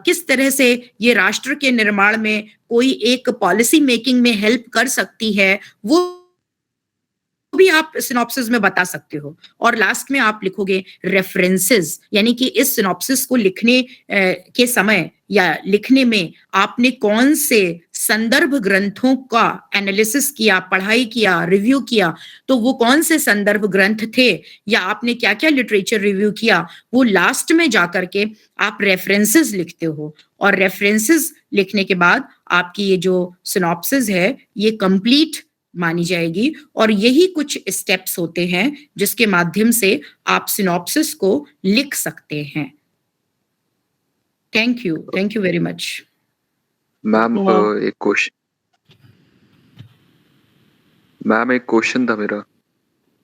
किस तरह से ये राष्ट्र के निर्माण में कोई एक पॉलिसी मेकिंग में हेल्प कर सकती है, वो भी आप सिनॉप्सिस में बता सकते हो। और लास्ट में आप लिखोगे रेफरेंसेस, यानी कि इस सिनॉप्सिस को लिखने के समय या लिखने में आपने कौन से संदर्भ ग्रंथों का एनालिसिस किया, पढ़ाई किया, रिव्यू किया, तो वो कौन से संदर्भ ग्रंथ थे या आपने क्या क्या लिटरेचर रिव्यू किया, वो लास्ट में जाकर के आप रेफरेंसेस लिखते हो। और रेफरेंसेस लिखने के बाद आपकी ये जो सिनॉप्सिस है ये कंप्लीट मानी जाएगी। और यही कुछ स्टेप्स होते हैं जिसके माध्यम से आप सिनॉप्सिस को लिख सकते हैं। Thank you very much. Ma'am एक क्वेश्चन था मेरा।